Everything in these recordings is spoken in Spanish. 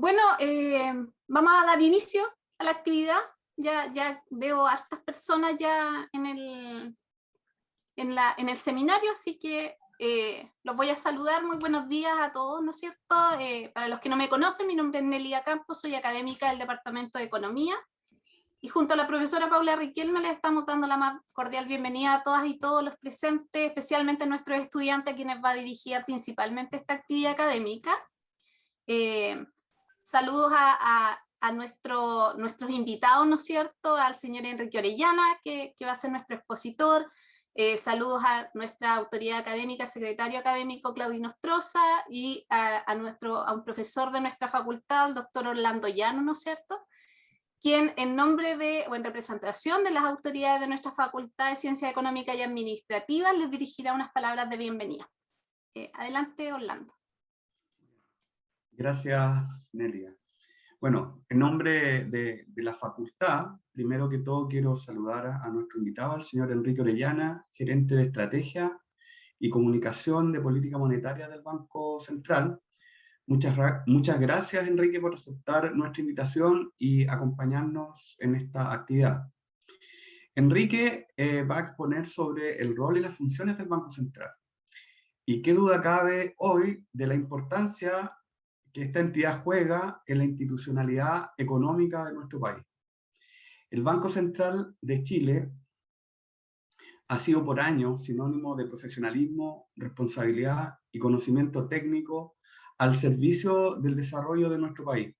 Bueno, vamos a dar inicio a la actividad. Ya veo a estas personas ya en el seminario, así que los voy a saludar. Muy buenos días a todos, ¿no es cierto? Para los que no me conocen, mi nombre es Nelia Campos, soy académica del Departamento de Economía. Y junto a la profesora Paula Riquelme les estamos dando la más cordial bienvenida a todas y todos los presentes, especialmente a nuestros estudiantes, a quienes va dirigida principalmente esta actividad académica. Saludos a nuestros invitados, ¿no es cierto? Al señor Enrique Orellana, que va a ser nuestro expositor. Saludos a nuestra autoridad académica, secretario académico Claudio Nostroza, y a un profesor de nuestra facultad, el doctor Orlando Llano, ¿no es cierto?, quien en nombre o en representación de las autoridades de nuestra Facultad de Ciencias Económicas y Administrativas les dirigirá unas palabras de bienvenida. Adelante, Orlando. Gracias, Nelia. Bueno, en nombre de la facultad, primero que todo quiero saludar a nuestro invitado, al señor Enrique Orellana, gerente de Estrategia y Comunicación de Política Monetaria del Banco Central. Muchas gracias, Enrique, por aceptar nuestra invitación y acompañarnos en esta actividad. Enrique va a exponer sobre el rol y las funciones del Banco Central. Y qué duda cabe hoy de la importancia que esta entidad juega en la institucionalidad económica de nuestro país. El Banco Central de Chile ha sido por años sinónimo de profesionalismo, responsabilidad y conocimiento técnico al servicio del desarrollo de nuestro país.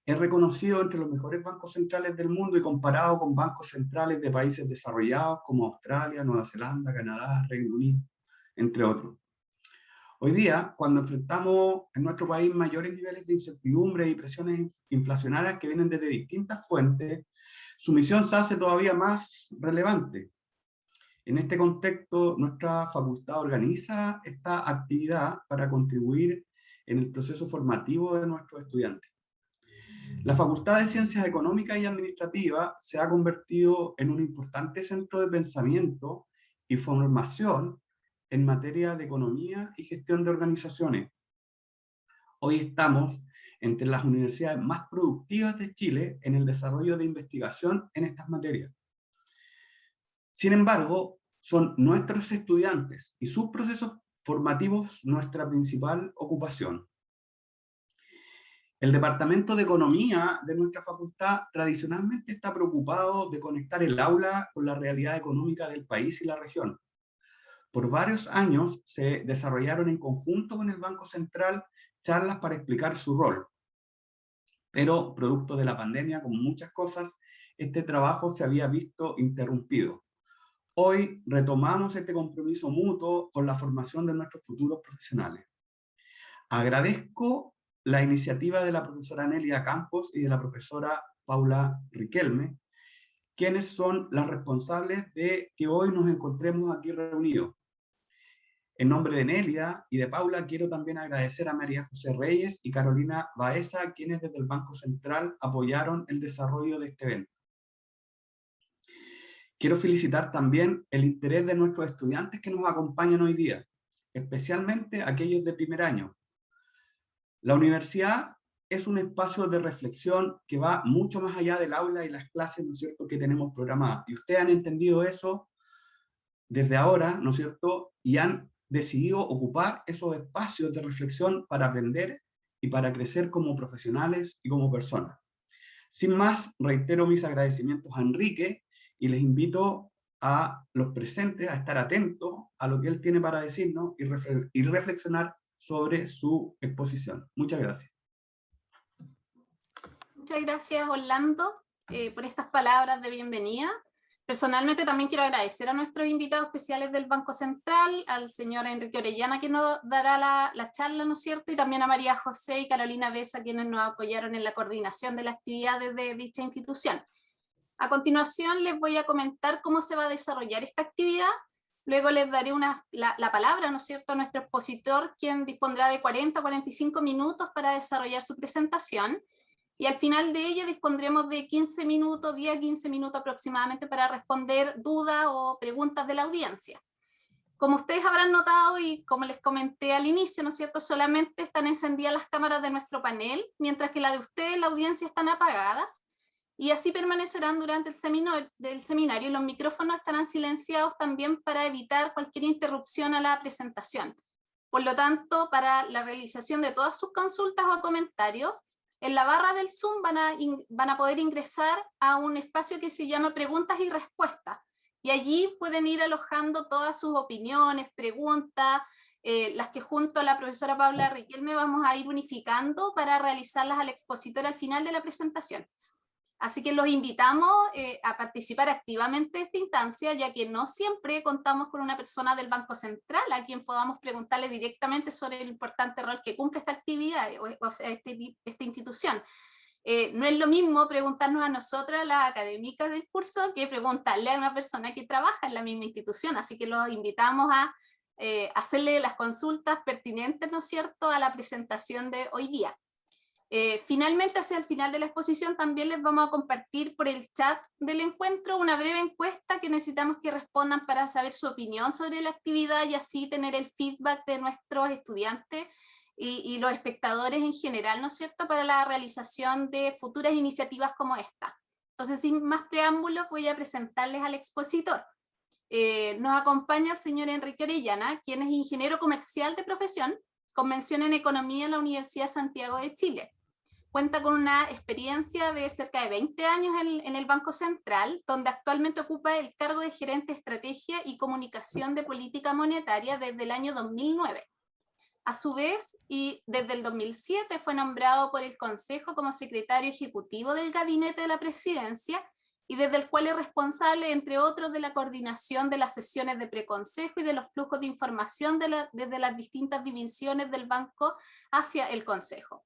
Es reconocido entre los mejores bancos centrales del mundo y comparado con bancos centrales de países desarrollados como Australia, Nueva Zelanda, Canadá, Reino Unido, entre otros. Hoy día, cuando enfrentamos en nuestro país mayores niveles de incertidumbre y presiones inflacionarias que vienen desde distintas fuentes, su misión se hace todavía más relevante. En este contexto, nuestra facultad organiza esta actividad para contribuir en el proceso formativo de nuestros estudiantes. La Facultad de Ciencias Económicas y Administrativas se ha convertido en un importante centro de pensamiento y formación en materia de economía y gestión de organizaciones. Hoy estamos entre las universidades más productivas de Chile en el desarrollo de investigación en estas materias. Sin embargo, son nuestros estudiantes y sus procesos formativos nuestra principal ocupación. El Departamento de Economía de nuestra facultad tradicionalmente está preocupado de conectar el aula con la realidad económica del país y la región. Por varios años se desarrollaron en conjunto con el Banco Central charlas para explicar su rol. Pero, producto de la pandemia, como muchas cosas, este trabajo se había visto interrumpido. Hoy retomamos este compromiso mutuo con la formación de nuestros futuros profesionales. Agradezco la iniciativa de la profesora Nelia Campos y de la profesora Paula Riquelme, quienes son las responsables de que hoy nos encontremos aquí reunidos. En nombre de Nelia y de Paula, quiero también agradecer a María José Reyes y Carolina Baeza, quienes desde el Banco Central apoyaron el desarrollo de este evento. Quiero felicitar también el interés de nuestros estudiantes que nos acompañan hoy día, especialmente aquellos de primer año. La universidad es un espacio de reflexión que va mucho más allá del aula y las clases, ¿no es cierto?, que tenemos programadas. Y ustedes han entendido eso desde ahora, ¿no es cierto?, y han decidido ocupar esos espacios de reflexión para aprender y para crecer como profesionales y como personas. Sin más, reitero mis agradecimientos a Enrique y les invito a los presentes a estar atentos a lo que él tiene para decirnos y reflexionar sobre su exposición. Muchas gracias. Muchas gracias, Orlando, por estas palabras de bienvenida. Personalmente también quiero agradecer a nuestros invitados especiales del Banco Central, al señor Enrique Orellana, que nos dará la charla, ¿no es cierto?, y también a María José y Carolina Besa, quienes nos apoyaron en la coordinación de las actividades de dicha institución. A continuación les voy a comentar cómo se va a desarrollar esta actividad. Luego les daré la palabra, ¿no es cierto?, a nuestro expositor, quien dispondrá de 40 a 45 minutos para desarrollar su presentación. Y al final de ella dispondremos de 15 minutos, 10 a 15 minutos aproximadamente para responder dudas o preguntas de la audiencia. Como ustedes habrán notado y como les comenté al inicio, ¿no es cierto?, solamente están encendidas las cámaras de nuestro panel, mientras que la de ustedes, la audiencia, están apagadas, y así permanecerán durante el seminario, y los micrófonos estarán silenciados también para evitar cualquier interrupción a la presentación. Por lo tanto, para la realización de todas sus consultas o comentarios, en la barra del Zoom van a poder ingresar a un espacio que se llama preguntas y respuestas, y allí pueden ir alojando todas sus opiniones, preguntas, las que junto a la profesora Paula Riquelme vamos a ir unificando para realizarlas al expositor al final de la presentación. Así que los invitamos a participar activamente de esta instancia, ya que no siempre contamos con una persona del Banco Central a quien podamos preguntarle directamente sobre el importante rol que cumple esta actividad, o sea, esta institución. No es lo mismo preguntarnos a nosotras, las académicas del curso, que preguntarle a una persona que trabaja en la misma institución. Así que los invitamos a hacerle las consultas pertinentes, ¿no es cierto?, a la presentación de hoy día. Finalmente, hacia el final de la exposición, también les vamos a compartir por el chat del encuentro una breve encuesta que necesitamos que respondan para saber su opinión sobre la actividad y así tener el feedback de nuestros estudiantes y los espectadores en general, ¿no es cierto?, para la realización de futuras iniciativas como esta. Entonces, sin más preámbulos, voy a presentarles al expositor. Nos acompaña el señor Enrique Orellana, quien es ingeniero comercial de profesión, con mención en Economía en la Universidad de Santiago de Chile. Cuenta con una experiencia de cerca de 20 años en el Banco Central, donde actualmente ocupa el cargo de gerente de estrategia y comunicación de política monetaria desde el año 2009. A su vez, y desde el 2007 fue nombrado por el Consejo como secretario ejecutivo del Gabinete de la Presidencia, y desde el cual es responsable, entre otros, de la coordinación de las sesiones de preconsejo y de los flujos de información desde las distintas divisiones del banco hacia el Consejo.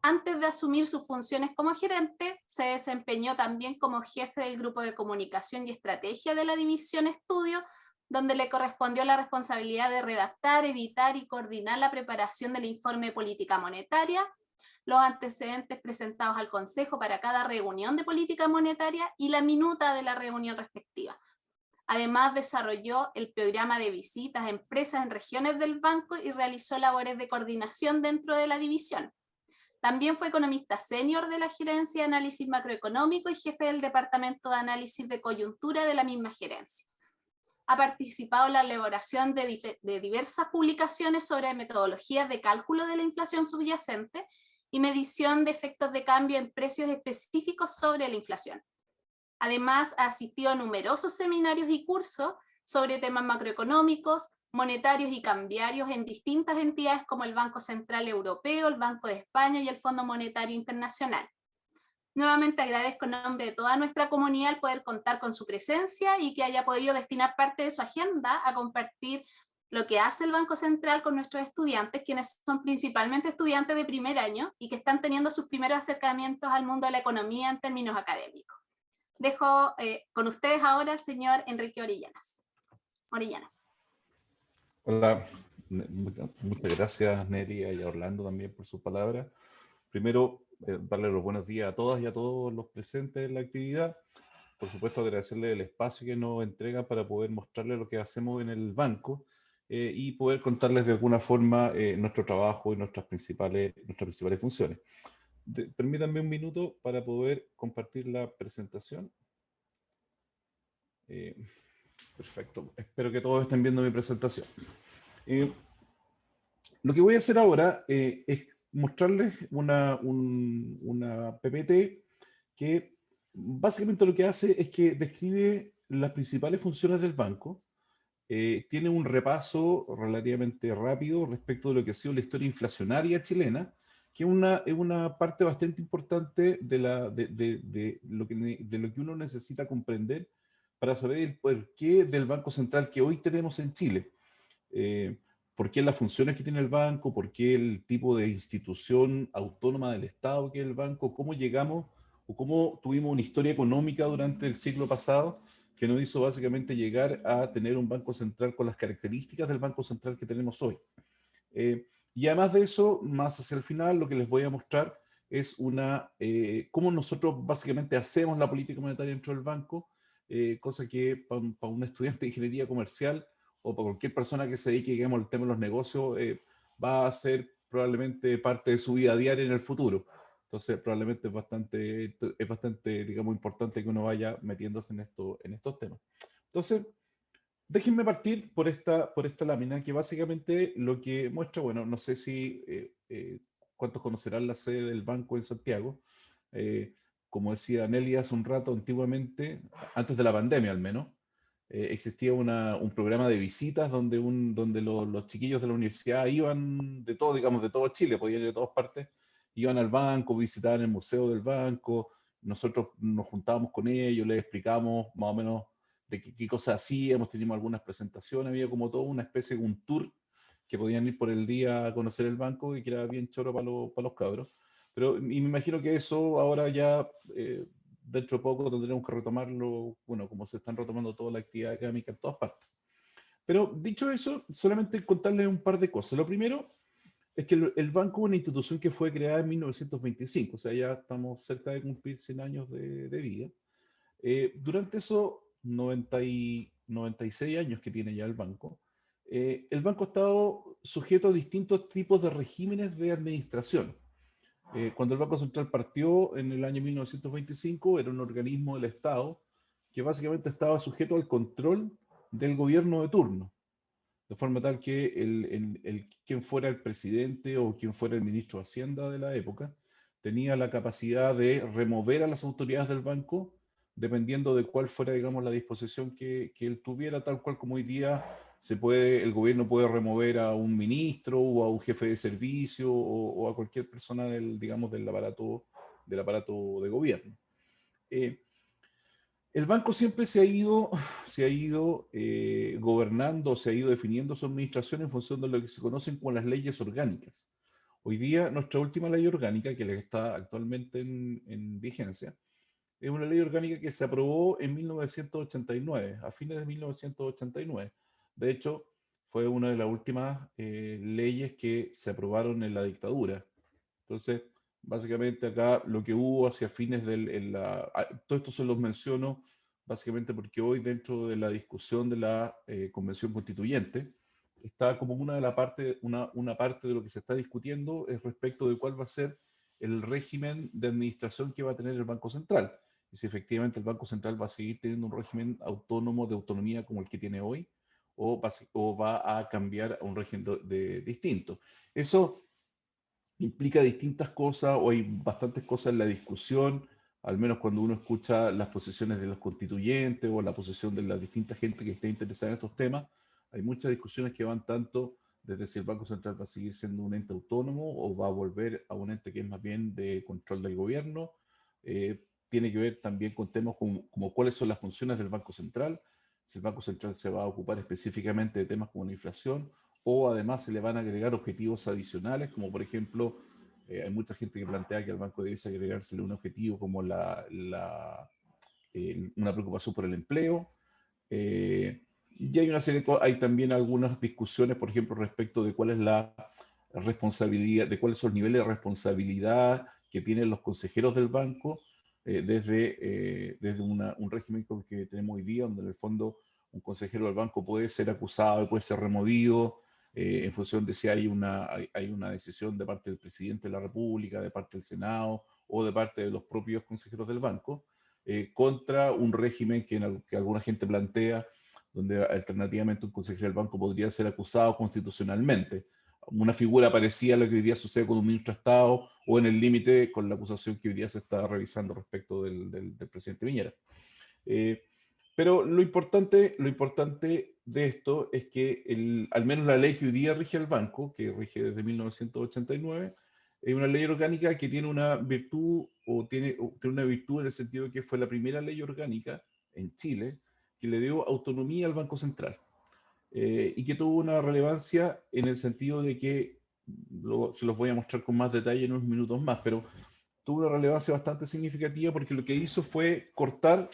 Antes de asumir sus funciones como gerente, se desempeñó también como jefe del grupo de comunicación y estrategia de la división Estudio, donde le correspondió la responsabilidad de redactar, editar y coordinar la preparación del informe de política monetaria, los antecedentes presentados al Consejo para cada reunión de política monetaria y la minuta de la reunión respectiva. Además, desarrolló el programa de visitas a empresas en regiones del banco y realizó labores de coordinación dentro de la división. También fue economista senior de la Gerencia de Análisis Macroeconómico y jefe del Departamento de Análisis de Coyuntura de la misma gerencia. Ha participado en la elaboración de diversas publicaciones sobre metodologías de cálculo de la inflación subyacente y medición de efectos de cambio en precios específicos sobre la inflación. Además, ha asistido a numerosos seminarios y cursos sobre temas macroeconómicos, monetarios y cambiarios en distintas entidades como el Banco Central Europeo, el Banco de España y el Fondo Monetario Internacional. Nuevamente agradezco en nombre de toda nuestra comunidad el poder contar con su presencia y que haya podido destinar parte de su agenda a compartir lo que hace el Banco Central con nuestros estudiantes, quienes son principalmente estudiantes de primer año y que están teniendo sus primeros acercamientos al mundo de la economía en términos académicos. Dejo con ustedes ahora al señor Enrique Orellana. Hola, muchas gracias Nelia y a Orlando también por sus palabras. Primero, darle los buenos días a todas y a todos los presentes en la actividad. Por supuesto, agradecerle el espacio que nos entrega para poder mostrarles lo que hacemos en el banco y poder contarles de alguna forma nuestro trabajo y nuestras principales funciones. Permítanme un minuto para poder compartir la presentación. Perfecto, espero que todos estén viendo mi presentación. Lo que voy a hacer ahora es mostrarles una PPT que básicamente lo que hace es que describe las principales funciones del banco, tiene un repaso relativamente rápido respecto de lo que ha sido la historia inflacionaria chilena, que es una parte bastante importante de lo que uno necesita comprender para saber el porqué del Banco Central que hoy tenemos en Chile. ¿Por qué las funciones que tiene el banco? ¿Por qué el tipo de institución autónoma del Estado que es el banco? ¿Cómo llegamos o cómo tuvimos una historia económica durante el siglo pasado que nos hizo básicamente llegar a tener un banco central con las características del banco central que tenemos hoy? Y además de eso, más hacia el final, lo que les voy a mostrar es cómo nosotros básicamente hacemos la política monetaria dentro del banco, cosa que para un estudiante de ingeniería comercial o para cualquier persona que se dedique, digamos, al tema de los negocios, va a ser probablemente parte de su vida diaria en el futuro. Entonces, probablemente es bastante, digamos, importante que uno vaya metiéndose en estos temas. Entonces, déjenme partir por esta lámina, que básicamente lo que muestra, bueno, no sé si cuántos conocerán la sede del banco en Santiago. Eh, Como decía Nelly hace un rato, antiguamente, antes de la pandemia al menos, existía un programa de visitas donde los chiquillos de la universidad iban de todo, digamos, de todo Chile, podían ir de todas partes, iban al banco, visitaban el museo del banco, nosotros nos juntábamos con ellos, les explicábamos más o menos de qué cosas hacíamos, teníamos algunas presentaciones, había como todo una especie de un tour que podían ir por el día a conocer el banco y que era bien choro para los cabros. Pero y me imagino que eso ahora ya, dentro de poco tendremos que retomarlo, bueno, como se están retomando toda la actividad académica en todas partes. Pero dicho eso, solamente contarles un par de cosas. Lo primero es que el banco es una institución que fue creada en 1925, o sea, ya estamos cerca de cumplir 100 años de vida. Durante esos 96 años que tiene ya el banco ha estado sujeto a distintos tipos de regímenes de administración. Cuando el Banco Central partió en el año 1925, era un organismo del Estado que básicamente estaba sujeto al control del gobierno de turno, de forma tal que quien fuera el presidente o quien fuera el ministro de Hacienda de la época tenía la capacidad de remover a las autoridades del banco dependiendo de cuál fuera, digamos, la disposición que él tuviera, tal cual como hoy día el gobierno puede remover a un ministro o a un jefe de servicio o a cualquier persona digamos, del aparato de gobierno. El banco siempre se ha ido gobernando, se ha ido definiendo su administración en función de lo que se conocen como las leyes orgánicas. Hoy día, nuestra última ley orgánica, que está actualmente en vigencia, es una ley orgánica que se aprobó en 1989, a fines de 1989. De hecho, fue una de las últimas leyes que se aprobaron en la dictadura. Entonces, básicamente acá lo que hubo hacia fines todo esto se los menciono básicamente porque hoy dentro de la discusión de la Convención Constituyente está como una parte de lo que se está discutiendo es respecto de cuál va a ser el régimen de administración que va a tener el Banco Central. Y si efectivamente el Banco Central va a seguir teniendo un régimen autónomo de autonomía como el que tiene hoy, o va a cambiar a un régimen distinto. Eso implica distintas cosas, o hay bastantes cosas en la discusión, al menos cuando uno escucha las posiciones de los constituyentes o la posición de la distinta gente que esté interesada en estos temas. Hay muchas discusiones que van tanto desde si el Banco Central va a seguir siendo un ente autónomo o va a volver a un ente que es más bien de control del gobierno. Tiene que ver también con temas como cuáles son las funciones del Banco Central, si el Banco Central se va a ocupar específicamente de temas como la inflación, o además se le van a agregar objetivos adicionales, como por ejemplo, hay mucha gente que plantea que al banco debiese agregársele un objetivo como una preocupación por el empleo. Y hay una serie hay también algunas discusiones, por ejemplo, respecto de cuál es la responsabilidad, de cuáles son los niveles de responsabilidad que tienen los consejeros del banco, desde un régimen como el que tenemos hoy día, donde en el fondo un consejero del banco puede ser acusado y puede ser removido en función de si hay una decisión de parte del presidente de la República, de parte del Senado o de parte de los propios consejeros del banco, contra un régimen que alguna gente plantea, donde alternativamente un consejero del banco podría ser acusado constitucionalmente. Una figura parecida a lo que hoy día sucede con un ministro de Estado o en el límite con la acusación que hoy día se está revisando respecto del presidente Piñera. Pero lo importante de esto es que al menos la ley que hoy día rige el banco, que rige desde 1989, es una ley orgánica que tiene una virtud, o tiene una virtud en el sentido de que fue la primera ley orgánica en Chile que le dio autonomía al Banco Central. Y que tuvo una relevancia en el sentido de que, se los voy a mostrar con más detalle en unos minutos más, pero tuvo una relevancia bastante significativa porque lo que hizo fue cortar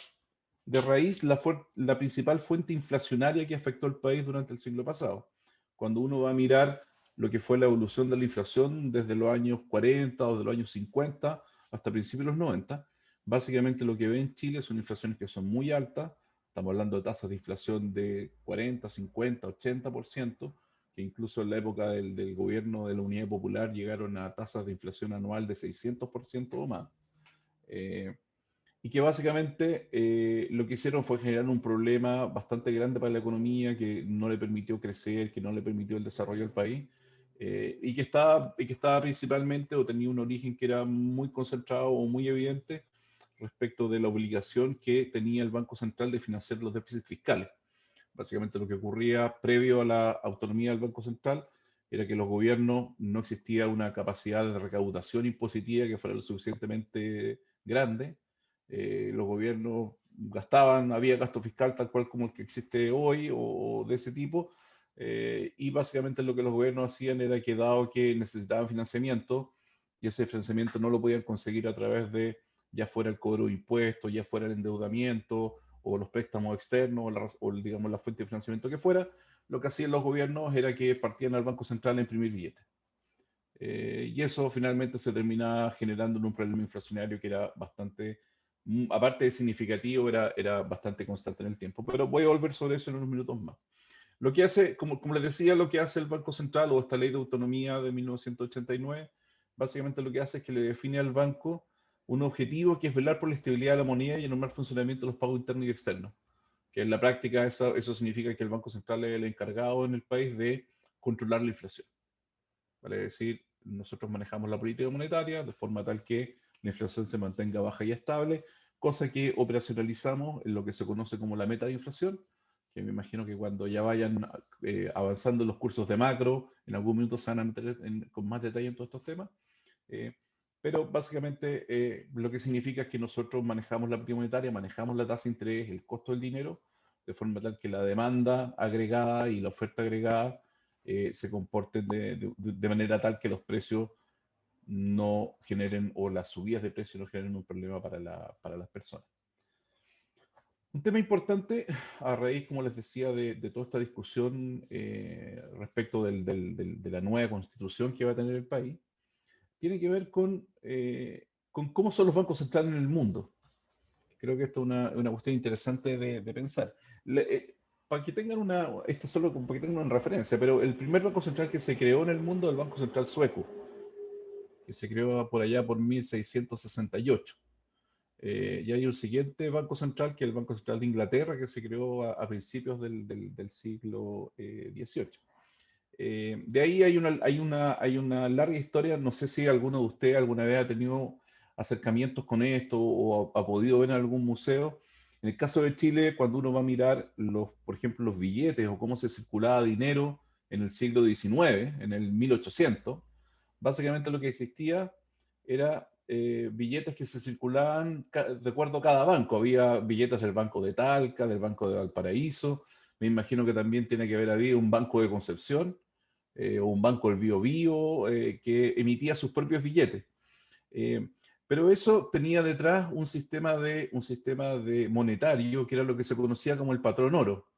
de raíz la principal fuente inflacionaria que afectó al país durante el siglo pasado. Cuando uno va a mirar lo que fue la evolución de la inflación desde los años 40 o de los años 50 hasta principios de los 90, básicamente lo que ve en Chile son inflaciones que son muy altas, Estamos hablando de tasas de inflación de 40, 50, 80%, que incluso en la época del gobierno de la Unidad Popular llegaron a tasas de inflación anual de 600% o más. Y que básicamente lo que hicieron fue generar un problema bastante grande para la economía, que no le permitió crecer, que no le permitió el desarrollo del país, y que estaba principalmente, o tenía un origen que era muy concentrado o muy evidente respecto de la obligación que tenía el Banco Central de financiar los déficits fiscales. Básicamente lo que ocurría previo a la autonomía del Banco Central era que los gobiernos no existía una capacidad de recaudación impositiva que fuera lo suficientemente grande. Los gobiernos gastaban, había gasto fiscal tal cual como el que existe hoy o de ese tipo, y básicamente lo que los gobiernos hacían era que dado que necesitaban financiamiento y ese financiamiento no lo podían conseguir a través de ya fuera el cobro de impuestos, ya fuera el endeudamiento o los préstamos externos o digamos la fuente de financiamiento que fuera, lo que hacían los gobiernos era que partían al Banco Central a imprimir billetes. Y eso finalmente se terminaba generando en un problema inflacionario que era bastante, aparte de significativo, era bastante constante en el tiempo. Pero voy a volver sobre eso en unos minutos más. Lo que hace, como les decía, lo que hace el Banco Central o esta ley de autonomía de 1989, básicamente lo que hace es que le define al banco un objetivo que es velar por la estabilidad de la moneda y el normal funcionamiento de los pagos internos y externos. Que en la práctica eso significa que el Banco Central es el encargado en el país de controlar la inflación. Vale decir, nosotros manejamos la política monetaria de forma tal que la inflación se mantenga baja y estable, cosa que operacionalizamos en lo que se conoce como la meta de inflación, que me imagino que cuando ya vayan avanzando los cursos de macro, en algún minuto se van a meter con más detalle en todos estos temas. Pero básicamente lo que significa es que nosotros manejamos la política monetaria, manejamos la tasa de interés, el costo del dinero, de forma tal que la demanda agregada y la oferta agregada se comporten de manera tal que los precios no generen, o las subidas de precios no generen un problema para las personas. Un tema importante, a raíz, como les decía, de toda esta discusión respecto de la nueva constitución que va a tener el país, tiene que ver con cómo son los bancos centrales en el mundo. Creo que esto es una cuestión interesante de pensar. Para que tengan esto solo para que tengan una referencia, pero el primer banco central que se creó en el mundo es el Banco Central Sueco, que se creó por allá por 1668. Y hay un siguiente banco central, que es el Banco Central de Inglaterra, que se creó a principios del siglo XVIII. De ahí hay una larga historia. No sé si alguno de ustedes alguna vez ha tenido acercamientos con esto o ha podido ver en algún museo. En el caso de Chile, cuando uno va a mirar, por ejemplo, los billetes o cómo se circulaba dinero en el siglo XIX, en el 1800, básicamente lo que existía era billetes que se circulaban de acuerdo a cada banco. Había billetes del Banco de Talca, del Banco de Valparaíso. Me imagino que también tiene que haber habido un Banco de Concepción, o un banco del Biobío, que emitía sus propios billetes. Pero eso tenía detrás un sistema de monetario que era lo que se conocía como el patrón oro,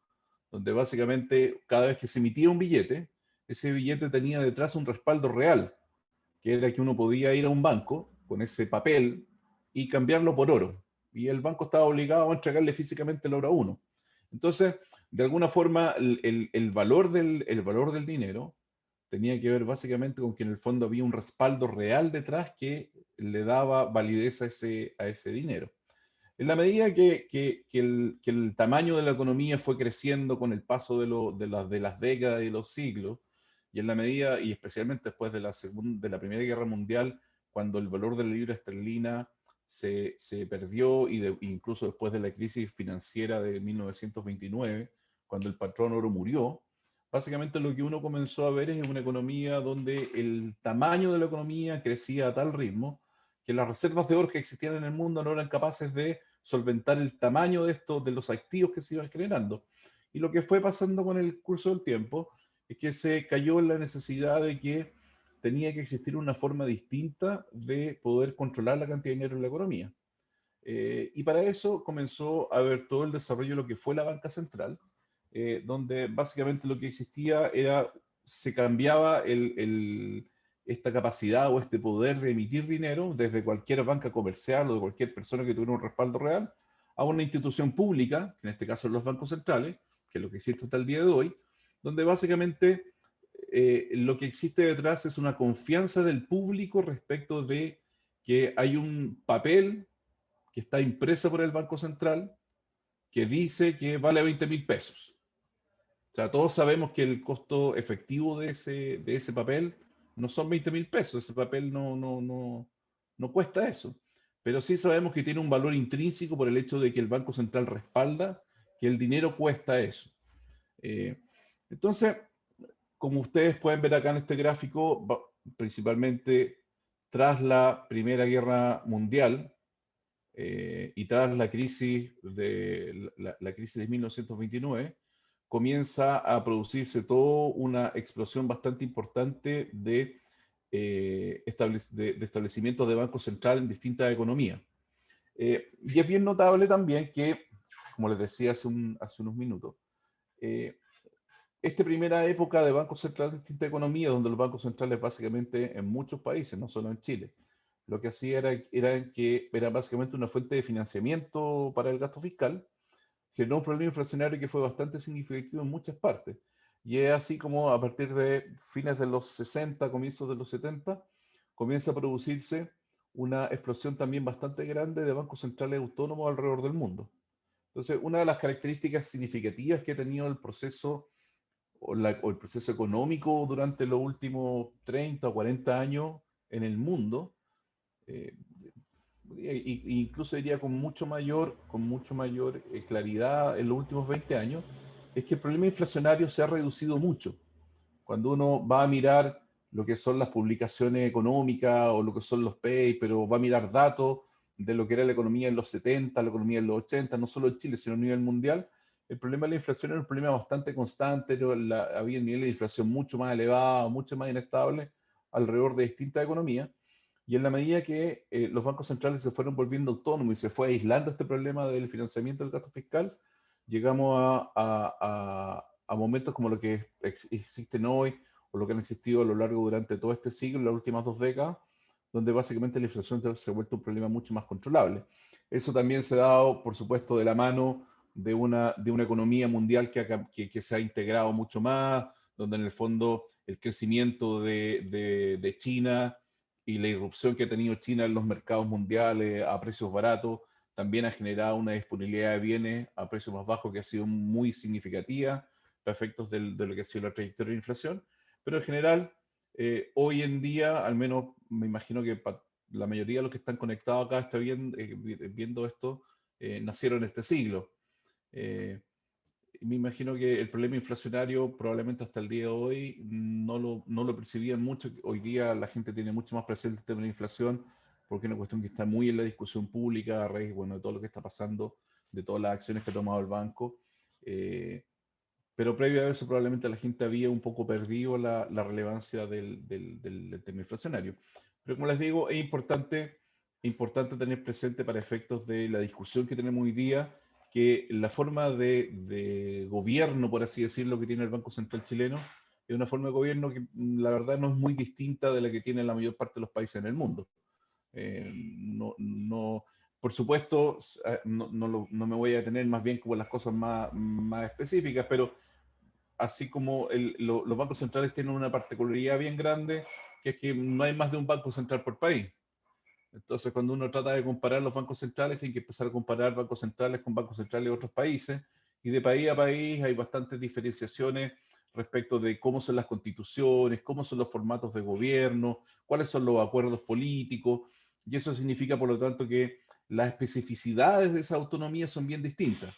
donde básicamente cada vez que se emitía un billete, ese billete tenía detrás un respaldo real, que era que uno podía ir a un banco con ese papel y cambiarlo por oro. Y el banco estaba obligado a entregarle físicamente el oro a uno. Entonces, de alguna forma, el valor del dinero tenía que ver básicamente con que en el fondo había un respaldo real detrás que le daba validez a ese dinero. En la medida que el tamaño de la economía fue creciendo con el paso de las décadas y de los siglos, y en la medida, y especialmente después de la Primera Guerra Mundial, cuando el valor de la libra esterlina se perdió, incluso después de la crisis financiera de 1929, cuando el patrón oro murió, básicamente lo que uno comenzó a ver es una economía donde el tamaño de la economía crecía a tal ritmo que las reservas de oro que existían en el mundo no eran capaces de solventar el tamaño de los activos que se iban generando. Y lo que fue pasando con el curso del tiempo es que se cayó en la necesidad de que tenía que existir una forma distinta de poder controlar la cantidad de dinero en la economía. Y para eso comenzó a haber todo el desarrollo de lo que fue la banca central, donde básicamente lo que existía era, se cambiaba esta capacidad o este poder de emitir dinero desde cualquier banca comercial o de cualquier persona que tuviera un respaldo real a una institución pública, que en este caso son los bancos centrales, que es lo que existe hasta el día de hoy, donde básicamente lo que existe detrás es una confianza del público respecto de que hay un papel que está impreso por el Banco Central que dice que vale 20.000 pesos. O sea, todos sabemos que el costo efectivo de ese papel no son 20.000 pesos, ese papel no cuesta eso. Pero sí sabemos que tiene un valor intrínseco por el hecho de que el Banco Central respalda que el dinero cuesta eso. Entonces, como ustedes pueden ver acá en este gráfico, principalmente tras la Primera Guerra Mundial y tras la crisis la crisis de 1929, comienza a producirse toda una explosión bastante importante de establecimientos de bancos centrales en distintas economías. Y es bien notable también que, como les decía hace unos minutos, esta primera época de bancos centrales en distintas economías, donde los bancos centrales básicamente en muchos países, no solo en Chile, lo que hacía era que era básicamente una fuente de financiamiento para el gasto fiscal, generó un problema inflacionario que fue bastante significativo en muchas partes. Y es así como a partir de fines de los 60, comienzos de los 70, comienza a producirse una explosión también bastante grande de bancos centrales autónomos alrededor del mundo. Entonces, una de las características significativas que ha tenido el proceso o el proceso económico durante los últimos 30 o 40 años en el mundo, incluso diría con mucho mayor claridad en los últimos 20 años, es que el problema inflacionario se ha reducido mucho. Cuando uno va a mirar lo que son las publicaciones económicas o lo que son los papers, o va a mirar datos de lo que era la economía en los 70, la economía en los 80, no solo en Chile, sino a nivel mundial, el problema de la inflación era un problema bastante constante, había niveles de inflación mucho más elevados, mucho más inestables alrededor de distintas economías. Y en la medida que los bancos centrales se fueron volviendo autónomos y se fue aislando este problema del financiamiento del gasto fiscal, llegamos a momentos como lo que existen hoy o lo que han existido a lo largo durante todo este siglo, las últimas 2 décadas, donde básicamente la inflación se ha vuelto un problema mucho más controlable. Eso también se ha dado, por supuesto, de la mano de una economía mundial que se ha integrado mucho más, donde en el fondo el crecimiento de China y la irrupción que ha tenido China en los mercados mundiales a precios baratos también ha generado una disponibilidad de bienes a precios más bajos que ha sido muy significativa para efectos de lo que ha sido la trayectoria de inflación. Pero en general, hoy en día, al menos me imagino que la mayoría de los que están conectados acá está viendo esto, nacieron en este siglo. Me imagino que el problema inflacionario probablemente hasta el día de hoy no lo percibían mucho. Hoy día la gente tiene mucho más presente el tema de la inflación porque es una cuestión que está muy en la discusión pública a raíz, bueno, de todo lo que está pasando, de todas las acciones que ha tomado el banco. Pero previo a eso probablemente la gente había un poco perdido la relevancia del tema inflacionario. Pero como les digo, es importante tener presente para efectos de la discusión que tenemos hoy día que la forma de gobierno, por así decirlo, que tiene el Banco Central chileno es una forma de gobierno que la verdad no es muy distinta de la que tiene la mayor parte de los países en el mundo. Por supuesto, no me voy a detener más bien como las cosas más específicas, pero así como los bancos centrales tienen una particularidad bien grande, que es que no hay más de un banco central por país. Entonces, cuando uno trata de comparar los bancos centrales, tiene que empezar a comparar bancos centrales con bancos centrales de otros países, y de país a país hay bastantes diferenciaciones respecto de cómo son las constituciones, cómo son los formatos de gobierno, cuáles son los acuerdos políticos, y eso significa, por lo tanto, que las especificidades de esa autonomía son bien distintas.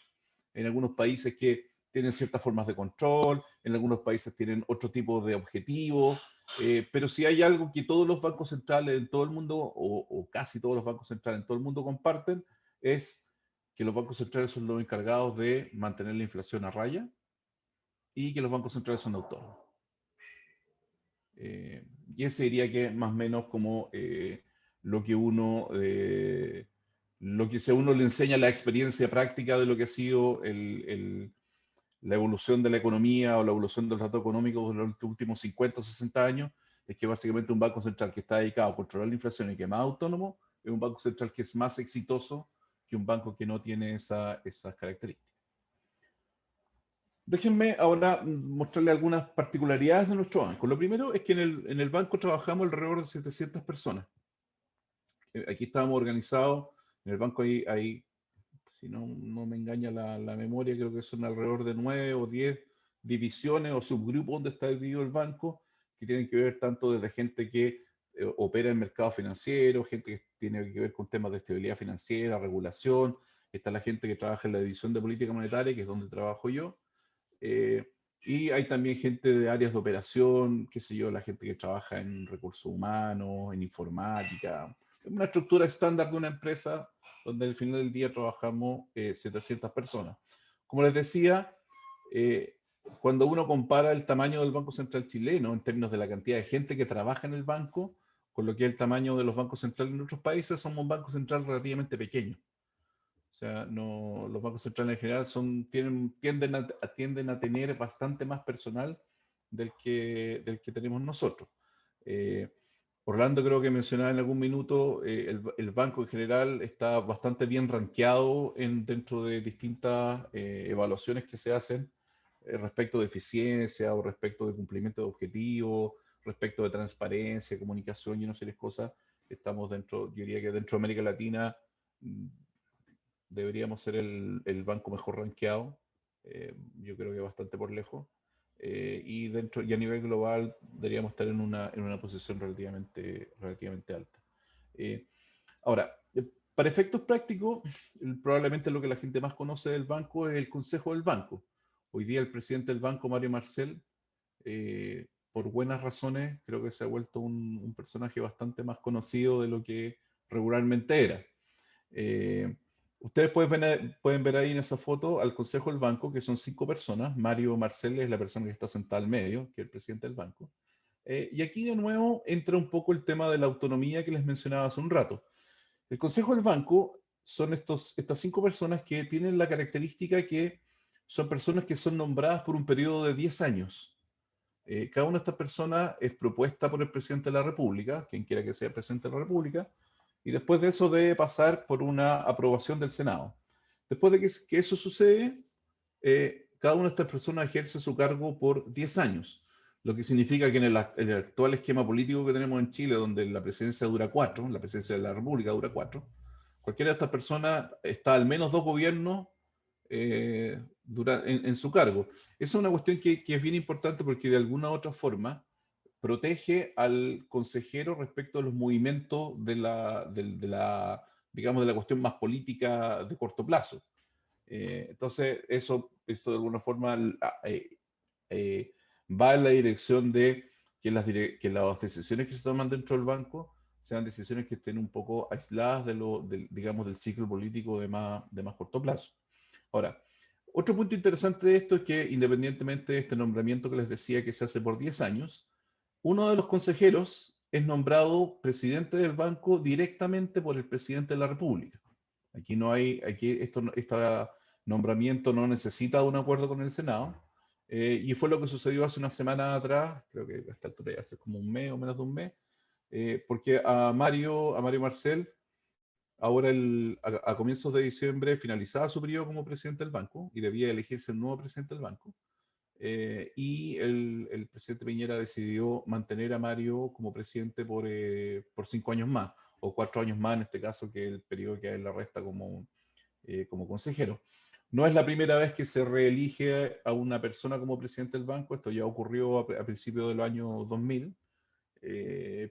En algunos países que tienen ciertas formas de control, en algunos países tienen otro tipo de objetivos, pero si hay algo que todos los bancos centrales en todo el mundo, o casi todos los bancos centrales en todo el mundo comparten, es que los bancos centrales son los encargados de mantener la inflación a raya y que los bancos centrales son autónomos. Y ese diría que más o menos como lo que si a uno le enseña la experiencia práctica de lo que ha sido la evolución de la economía o la evolución del dato económico de los últimos 50 o 60 años, es que básicamente un banco central que está dedicado a controlar la inflación y que es más autónomo, es un banco central que es más exitoso que un banco que no tiene esas características. Déjenme ahora mostrarle algunas particularidades de nuestro banco. Lo primero es que en el banco trabajamos alrededor de 700 personas. Aquí estábamos organizados, en el banco hay si no me engaña la memoria, creo que son alrededor de 9 o 10 divisiones o subgrupos donde está dividido el banco, que tienen que ver tanto desde gente que opera en el mercado financiero, gente que tiene que ver con temas de estabilidad financiera, regulación, está la gente que trabaja en la división de política monetaria, que es donde trabajo yo, y hay también gente de áreas de operación, qué sé yo, la gente que trabaja en recursos humanos, en informática, una estructura estándar de una empresa donde al final del día trabajamos 700 personas. Como les decía, cuando uno compara el tamaño del Banco Central chileno en términos de la cantidad de gente que trabaja en el banco, con lo que es el tamaño de los bancos centrales en otros países, somos un banco central relativamente pequeño. O sea, no, los bancos centrales en general tienden a tener bastante más personal del que tenemos nosotros. Orlando creo que mencionaba en algún minuto, el banco en general está bastante bien rankeado dentro de distintas evaluaciones que se hacen respecto de eficiencia o respecto de cumplimiento de objetivos, respecto de transparencia, comunicación y una serie de cosas. Estamos dentro, yo diría que dentro de América Latina deberíamos ser el banco mejor rankeado, yo creo que bastante por lejos. Y a nivel global deberíamos estar en una posición relativamente alta. Ahora, para efectos prácticos, probablemente lo que la gente más conoce del banco es el Consejo del Banco. Hoy día el presidente del banco, Mario Marcel, por buenas razones, creo que se ha vuelto un personaje bastante más conocido de lo que regularmente era. Ustedes pueden ver ahí en esa foto al Consejo del Banco, que son 5 personas. Mario Marcel es la persona que está sentada al medio, que es el presidente del banco. Y aquí de nuevo entra un poco el tema de la autonomía que les mencionaba hace un rato. El Consejo del Banco son estas 5 personas que tienen la característica que son personas que son nombradas por un periodo de 10 años. Cada una de estas personas es propuesta por el presidente de la República, quien quiera que sea presidente de la República, y después de eso debe pasar por una aprobación del Senado. Después de que eso sucede, cada una de estas personas ejerce su cargo por 10 años, lo que significa que en el actual esquema político que tenemos en Chile, donde la presidencia dura 4, la presidencia de la República dura 4, cualquiera de estas personas está al menos 2 gobiernos en su cargo. Esa es una cuestión que es bien importante porque de alguna u otra forma protege al consejero respecto a los movimientos digamos, de la cuestión más política de corto plazo. Entonces, eso de alguna forma va en la dirección de que las decisiones que se toman dentro del banco sean decisiones que estén un poco aisladas digamos, del ciclo político de más corto plazo. Ahora, otro punto interesante de esto es que independientemente de este nombramiento que les decía que se hace por 10 años, uno de los consejeros es nombrado presidente del banco directamente por el presidente de la República. Este nombramiento no necesita un acuerdo con el Senado, y fue lo que sucedió hace una semana atrás, creo que a esta altura ya hace como un mes o menos de un mes, porque a Mario Marcel, ahora a comienzos de diciembre finalizaba su periodo como presidente del banco y debía elegirse el nuevo presidente del banco. Y el presidente Piñera decidió mantener a Mario como presidente por 5 años más, o 4 años más en este caso, que es el periodo que a él le resta como consejero. No es la primera vez que se reelige a una persona como presidente del banco, esto ya ocurrió a principios del año 2000,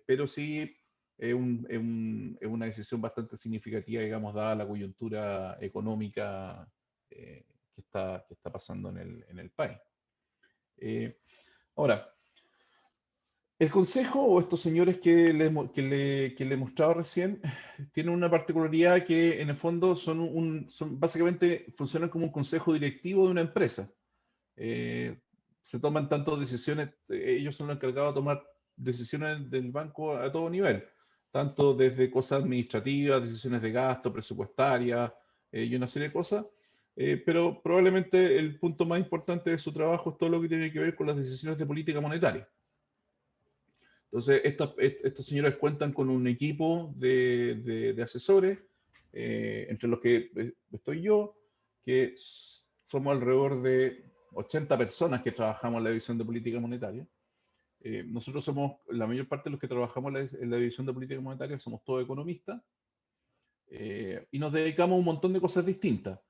pero sí es una decisión bastante significativa, digamos, dada la coyuntura económica que está pasando en el país. Ahora, el consejo o estos señores que le mostraba recién tienen una particularidad que en el fondo son básicamente funcionan como un consejo directivo de una empresa. Se toman tanto decisiones, ellos son los encargados de tomar decisiones del banco a todo nivel, tanto desde cosas administrativas, decisiones de gasto, presupuestarias y una serie de cosas. Pero probablemente el punto más importante de su trabajo es todo lo que tiene que ver con las decisiones de política monetaria. Entonces, estos señores cuentan con un equipo de asesores entre los que estoy yo, que somos alrededor de 80 personas que trabajamos en la División de Política Monetaria. Nosotros somos, la mayor parte de los que trabajamos en la División de Política Monetaria, somos todos economistas, y nos dedicamos a un montón de cosas distintas.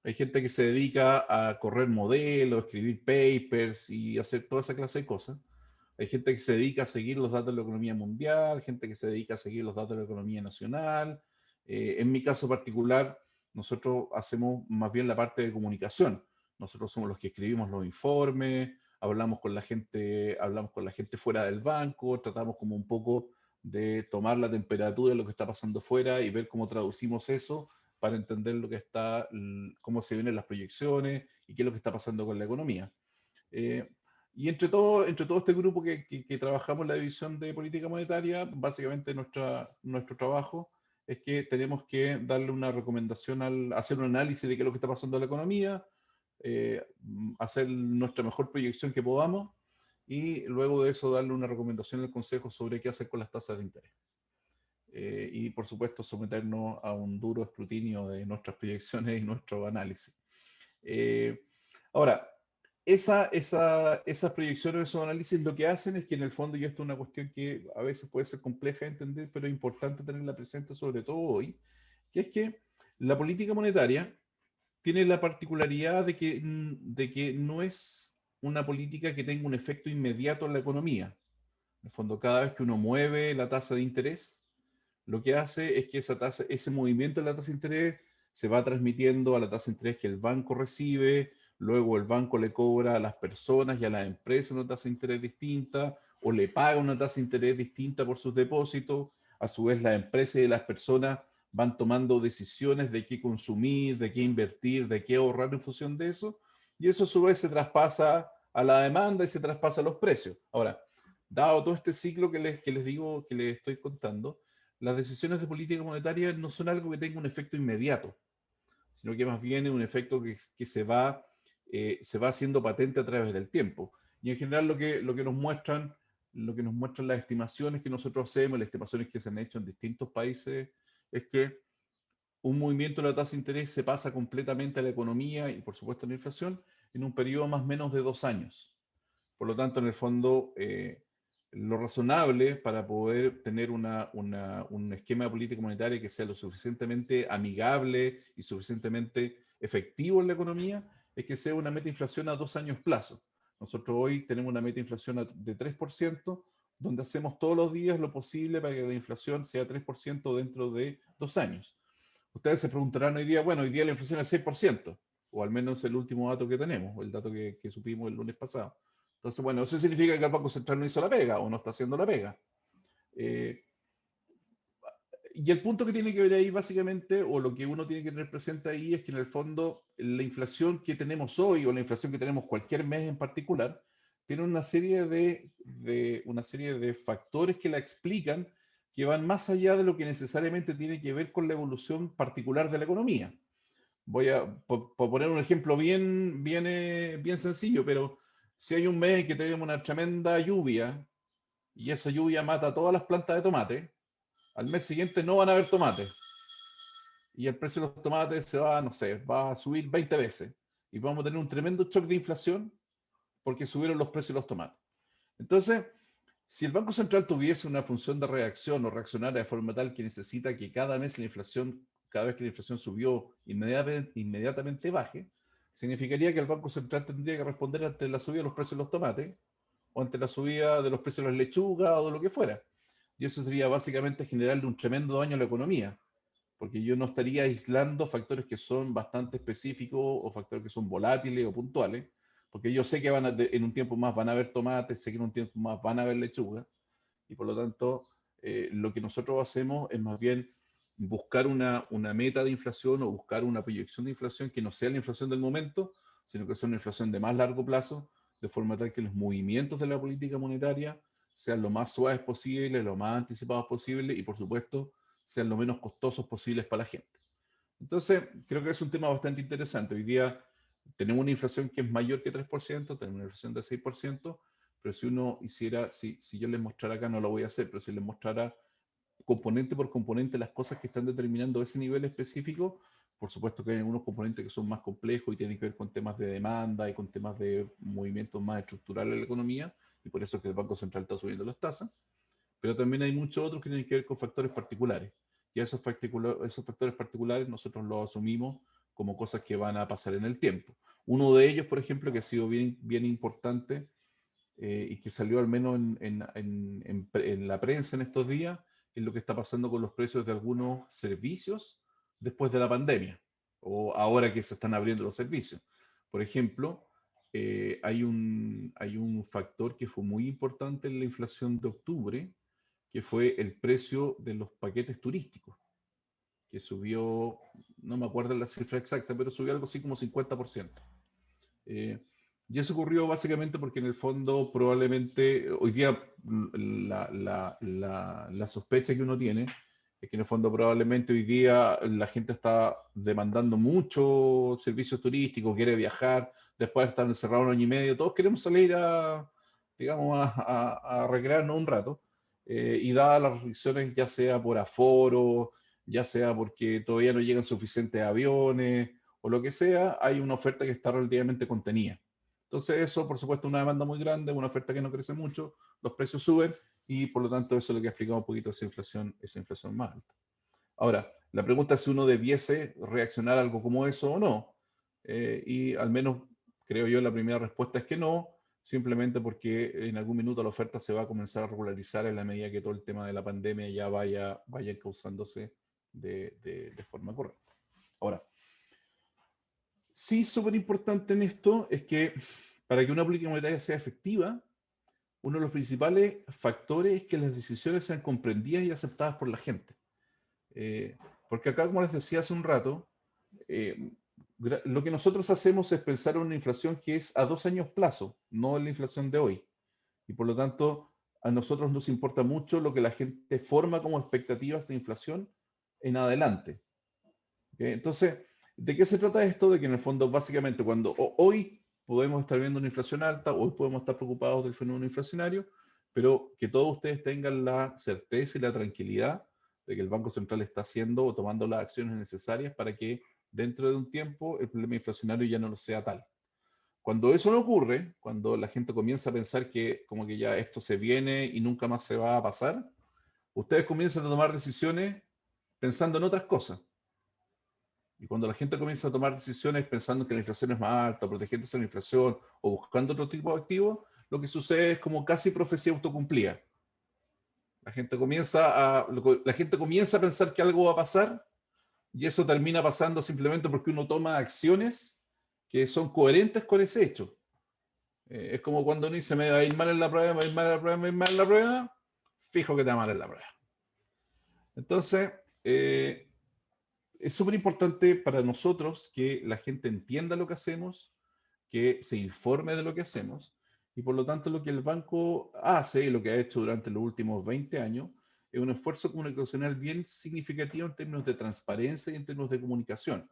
Hay gente que se dedica a correr modelos, escribir papers y hacer toda esa clase de cosas. Hay gente que se dedica a seguir los datos de la economía mundial, gente que se dedica a seguir los datos de la economía nacional. En mi caso particular, nosotros hacemos más bien la parte de comunicación. Nosotros somos los que escribimos los informes, hablamos con la gente fuera del banco, tratamos como un poco de tomar la temperatura de lo que está pasando fuera y ver cómo traducimos eso para entender lo que está, cómo se vienen las proyecciones y qué es lo que está pasando con la economía. Y entre todo este grupo que trabajamos en la división de política monetaria, básicamente nuestro trabajo es que tenemos que darle una recomendación, hacer un análisis de qué es lo que está pasando en la economía, hacer nuestra mejor proyección que podamos y luego de eso darle una recomendación al Consejo sobre qué hacer con las tasas de interés. Y por supuesto someternos a un duro escrutinio de nuestras proyecciones y nuestro análisis. Ahora, esas proyecciones, esos análisis lo que hacen es que en el fondo, y esto es una cuestión que a veces puede ser compleja de entender, pero es importante tenerla presente sobre todo hoy, que es que la política monetaria tiene la particularidad de que no es una política que tenga un efecto inmediato en la economía. En el fondo, cada vez que uno mueve la tasa de interés, lo que hace es que ese movimiento de la tasa de interés se va transmitiendo a la tasa de interés que el banco recibe, luego el banco le cobra a las personas y a las empresas una tasa de interés distinta, o le paga una tasa de interés distinta por sus depósitos. A su vez, las empresas y las personas van tomando decisiones de qué consumir, de qué invertir, de qué ahorrar en función de eso, y eso a su vez se traspasa a la demanda y se traspasa a los precios. Ahora, dado todo este ciclo que les digo, que les estoy contando, las decisiones de política monetaria no son algo que tenga un efecto inmediato, sino que más bien es un efecto que se va haciendo patente a través del tiempo. Y en general lo que nos muestran las estimaciones que nosotros hacemos, las estimaciones que se han hecho en distintos países, es que un movimiento de la tasa de interés se pasa completamente a la economía y por supuesto a la inflación en un periodo más o menos de 2 años. Por lo tanto, en el fondo, lo razonable para poder tener un esquema de política monetaria que sea lo suficientemente amigable y suficientemente efectivo en la economía es que sea una meta de inflación a 2 años plazo. Nosotros hoy tenemos una meta de inflación de 3%, donde hacemos todos los días lo posible para que la inflación sea 3% dentro de 2 años. Ustedes se preguntarán hoy día, bueno, hoy día la inflación es 6%, o al menos el último dato que tenemos, o el dato que supimos el lunes pasado. Entonces, bueno, eso significa que el Banco Central no hizo la pega o no está haciendo la pega. Y el punto que tiene que ver ahí básicamente, o lo que uno tiene que tener presente ahí, es que en el fondo la inflación que tenemos hoy, o la inflación que tenemos cualquier mes en particular, tiene una serie de factores que la explican, que van más allá de lo que necesariamente tiene que ver con la evolución particular de la economía. Voy a poner un ejemplo bien sencillo, pero si hay un mes que tenemos una tremenda lluvia y esa lluvia mata todas las plantas de tomate, al mes siguiente no van a haber tomates. Y el precio de los tomates se va, no sé, va a subir 20 veces. Y vamos a tener un tremendo shock de inflación porque subieron los precios de los tomates. Entonces, si el Banco Central tuviese una función de reacción o reaccionara de forma tal que necesita que cada vez que la inflación subió, inmediatamente baje, significaría que el Banco Central tendría que responder ante la subida de los precios de los tomates o ante la subida de los precios de las lechugas o de lo que fuera. Y eso sería básicamente generarle un tremendo daño a la economía, porque yo no estaría aislando factores que son bastante específicos o factores que son volátiles o puntuales, porque yo sé que en un tiempo más van a haber tomates, sé que en un tiempo más van a haber lechugas, y por lo tanto lo que nosotros hacemos es más bien buscar una meta de inflación o buscar una proyección de inflación que no sea la inflación del momento, sino que sea una inflación de más largo plazo, de forma tal que los movimientos de la política monetaria sean lo más suaves posible, lo más anticipados posible y por supuesto sean lo menos costosos posibles para la gente. Entonces, creo que es un tema bastante interesante. Hoy día tenemos una inflación que es mayor que 3%, tenemos una inflación de 6%, pero si uno hiciera, si yo les mostrara acá, no lo voy a hacer, pero si les mostrara componente por componente las cosas que están determinando ese nivel específico. Por supuesto que hay algunos componentes que son más complejos y tienen que ver con temas de demanda y con temas de movimientos más estructurales en la economía, y por eso es que el Banco Central está subiendo las tasas. Pero también hay muchos otros que tienen que ver con factores particulares. Y esos factores particulares nosotros los asumimos como cosas que van a pasar en el tiempo. Uno de ellos, por ejemplo, que ha sido bien importante y que salió al menos en la prensa en estos días, es lo que está pasando con los precios de algunos servicios después de la pandemia, o ahora que se están abriendo los servicios. Por ejemplo, hay un factor que fue muy importante en la inflación de octubre, que fue el precio de los paquetes turísticos, que subió, no me acuerdo la cifra exacta, pero subió algo así como 50%. Y eso ocurrió básicamente porque en el fondo probablemente, hoy día la sospecha que uno tiene es que en el fondo probablemente hoy día la gente está demandando mucho servicios turísticos, quiere viajar, después de estar encerrado un año y medio, todos queremos salir digamos, a recrearnos un rato. Y dadas las restricciones, ya sea por aforo, ya sea porque todavía no llegan suficientes aviones, o lo que sea, hay una oferta que está relativamente contenida. Entonces eso, por supuesto, es una demanda muy grande, una oferta que no crece mucho, los precios suben y por lo tanto eso es lo que ha explicado un poquito esa inflación más alta. Ahora, la pregunta es si uno debiese reaccionar a algo como eso o no. Y al menos creo yo la primera respuesta es que no, simplemente porque en algún minuto la oferta se va a comenzar a regularizar en la medida que todo el tema de la pandemia ya vaya causándose de forma correcta. Ahora, sí, súper importante en esto es que para que una política monetaria sea efectiva, uno de los principales factores es que las decisiones sean comprendidas y aceptadas por la gente. Porque acá, como les decía hace un rato, lo que nosotros hacemos es pensar en una inflación que es a 2 años plazo, no en la inflación de hoy. Y por lo tanto, a nosotros nos importa mucho lo que la gente forma como expectativas de inflación en adelante. Entonces, ¿de qué se trata esto? De que en el fondo, básicamente, cuando hoy podemos estar viendo una inflación alta, hoy podemos estar preocupados del fenómeno inflacionario, pero que todos ustedes tengan la certeza y la tranquilidad de que el Banco Central está haciendo o tomando las acciones necesarias para que dentro de un tiempo el problema inflacionario ya no lo sea tal. Cuando eso no ocurre, cuando la gente comienza a pensar que como que ya esto se viene y nunca más se va a pasar, ustedes comienzan a tomar decisiones pensando en otras cosas. Y cuando la gente comienza a tomar decisiones pensando que la inflación es más alta, protegiéndose de la inflación o buscando otro tipo de activos, lo que sucede es como casi profecía autocumplida. La gente comienza a pensar que algo va a pasar y eso termina pasando simplemente porque uno toma acciones que son coherentes con ese hecho. Es como cuando uno dice, me va a ir mal en la prueba, me va a ir mal en la prueba, me va a ir mal en la prueba, fijo que te va mal en la prueba. Entonces, es súper importante para nosotros que la gente entienda lo que hacemos, que se informe de lo que hacemos, y por lo tanto lo que el banco hace y lo que ha hecho durante los últimos 20 años es un esfuerzo comunicacional bien significativo en términos de transparencia y en términos de comunicación.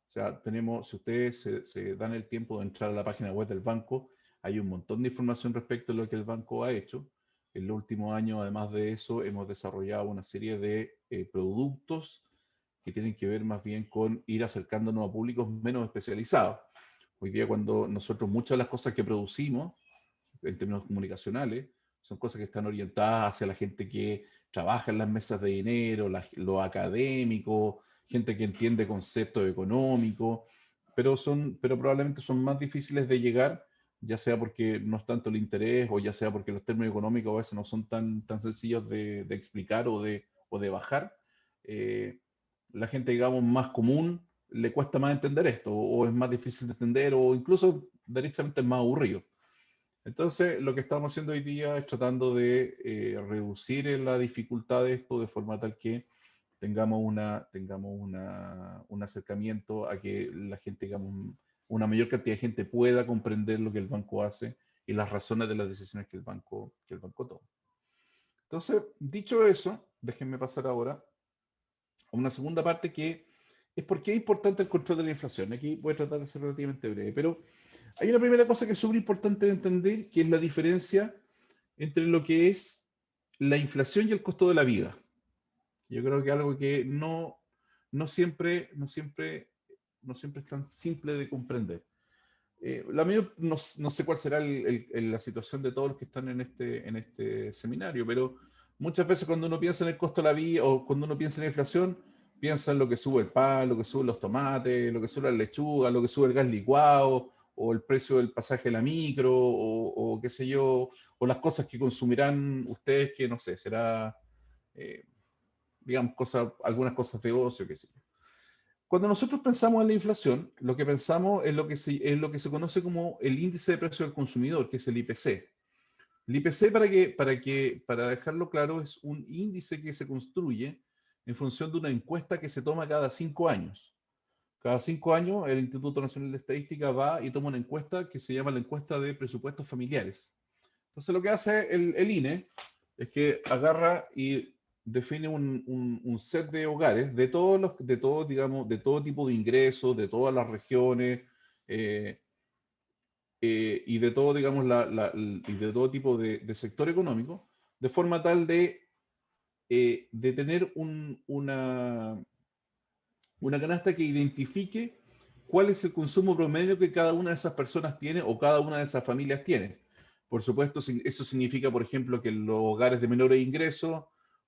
O sea, si ustedes se dan el tiempo de entrar a la página web del banco, hay un montón de información respecto a lo que el banco ha hecho. En los últimos años, además de eso, hemos desarrollado una serie de productos que tienen que ver más bien con ir acercándonos a públicos menos especializados. Hoy día cuando nosotros muchas de las cosas que producimos en términos comunicacionales son cosas que están orientadas hacia la gente que trabaja en las mesas de dinero, los académicos, gente que entiende conceptos económicos, pero probablemente son más difíciles de llegar, ya sea porque no es tanto el interés o ya sea porque los términos económicos a veces no son tan sencillos de explicar o de bajar. La gente, digamos, más común le cuesta más entender esto, o es más difícil de entender, o incluso derechamente es más aburrido. Entonces, lo que estamos haciendo hoy día es tratando de reducir la dificultad de esto de forma tal que tengamos un acercamiento a que la gente, digamos, una mayor cantidad de gente pueda comprender lo que el banco hace y las razones de las decisiones que el banco toma. Entonces, dicho eso, déjenme pasar ahora a una segunda parte que es por qué es importante el control de la inflación. Aquí voy a tratar de ser relativamente breve, pero hay una primera cosa que es súper importante de entender, que es la diferencia entre lo que es la inflación y el costo de la vida. Yo creo que algo que no siempre es tan simple de comprender. No sé cuál será la situación de todos los que están en este seminario, pero muchas veces cuando uno piensa en el costo de la vida o cuando uno piensa en la inflación, piensa en lo que sube el pan, lo que suben los tomates, lo que sube la lechuga, lo que sube el gas licuado, o el precio del pasaje de la micro, o qué sé yo, o las cosas que consumirán ustedes, que no sé, será, digamos, algunas cosas de ocio, qué sé yo. Cuando nosotros pensamos en la inflación, lo que pensamos es lo que se conoce como el índice de precio del consumidor, que es el IPC. El IPC, para dejarlo claro, es un índice que se construye en función de una encuesta que se toma cada 5 años. Cada 5 años, el Instituto Nacional de Estadística va y toma una encuesta que se llama la encuesta de presupuestos familiares. Entonces, lo que hace el INE es que agarra y define un set de hogares de digamos, de todo tipo de ingresos, de todas las regiones, y de todo, digamos, y de todo tipo de sector económico, de forma tal de tener una canasta que identifique cuál es el consumo promedio que cada una de esas personas tiene o cada una de esas familias tiene. Por supuesto, eso significa, por ejemplo, que en los hogares de menores ingresos,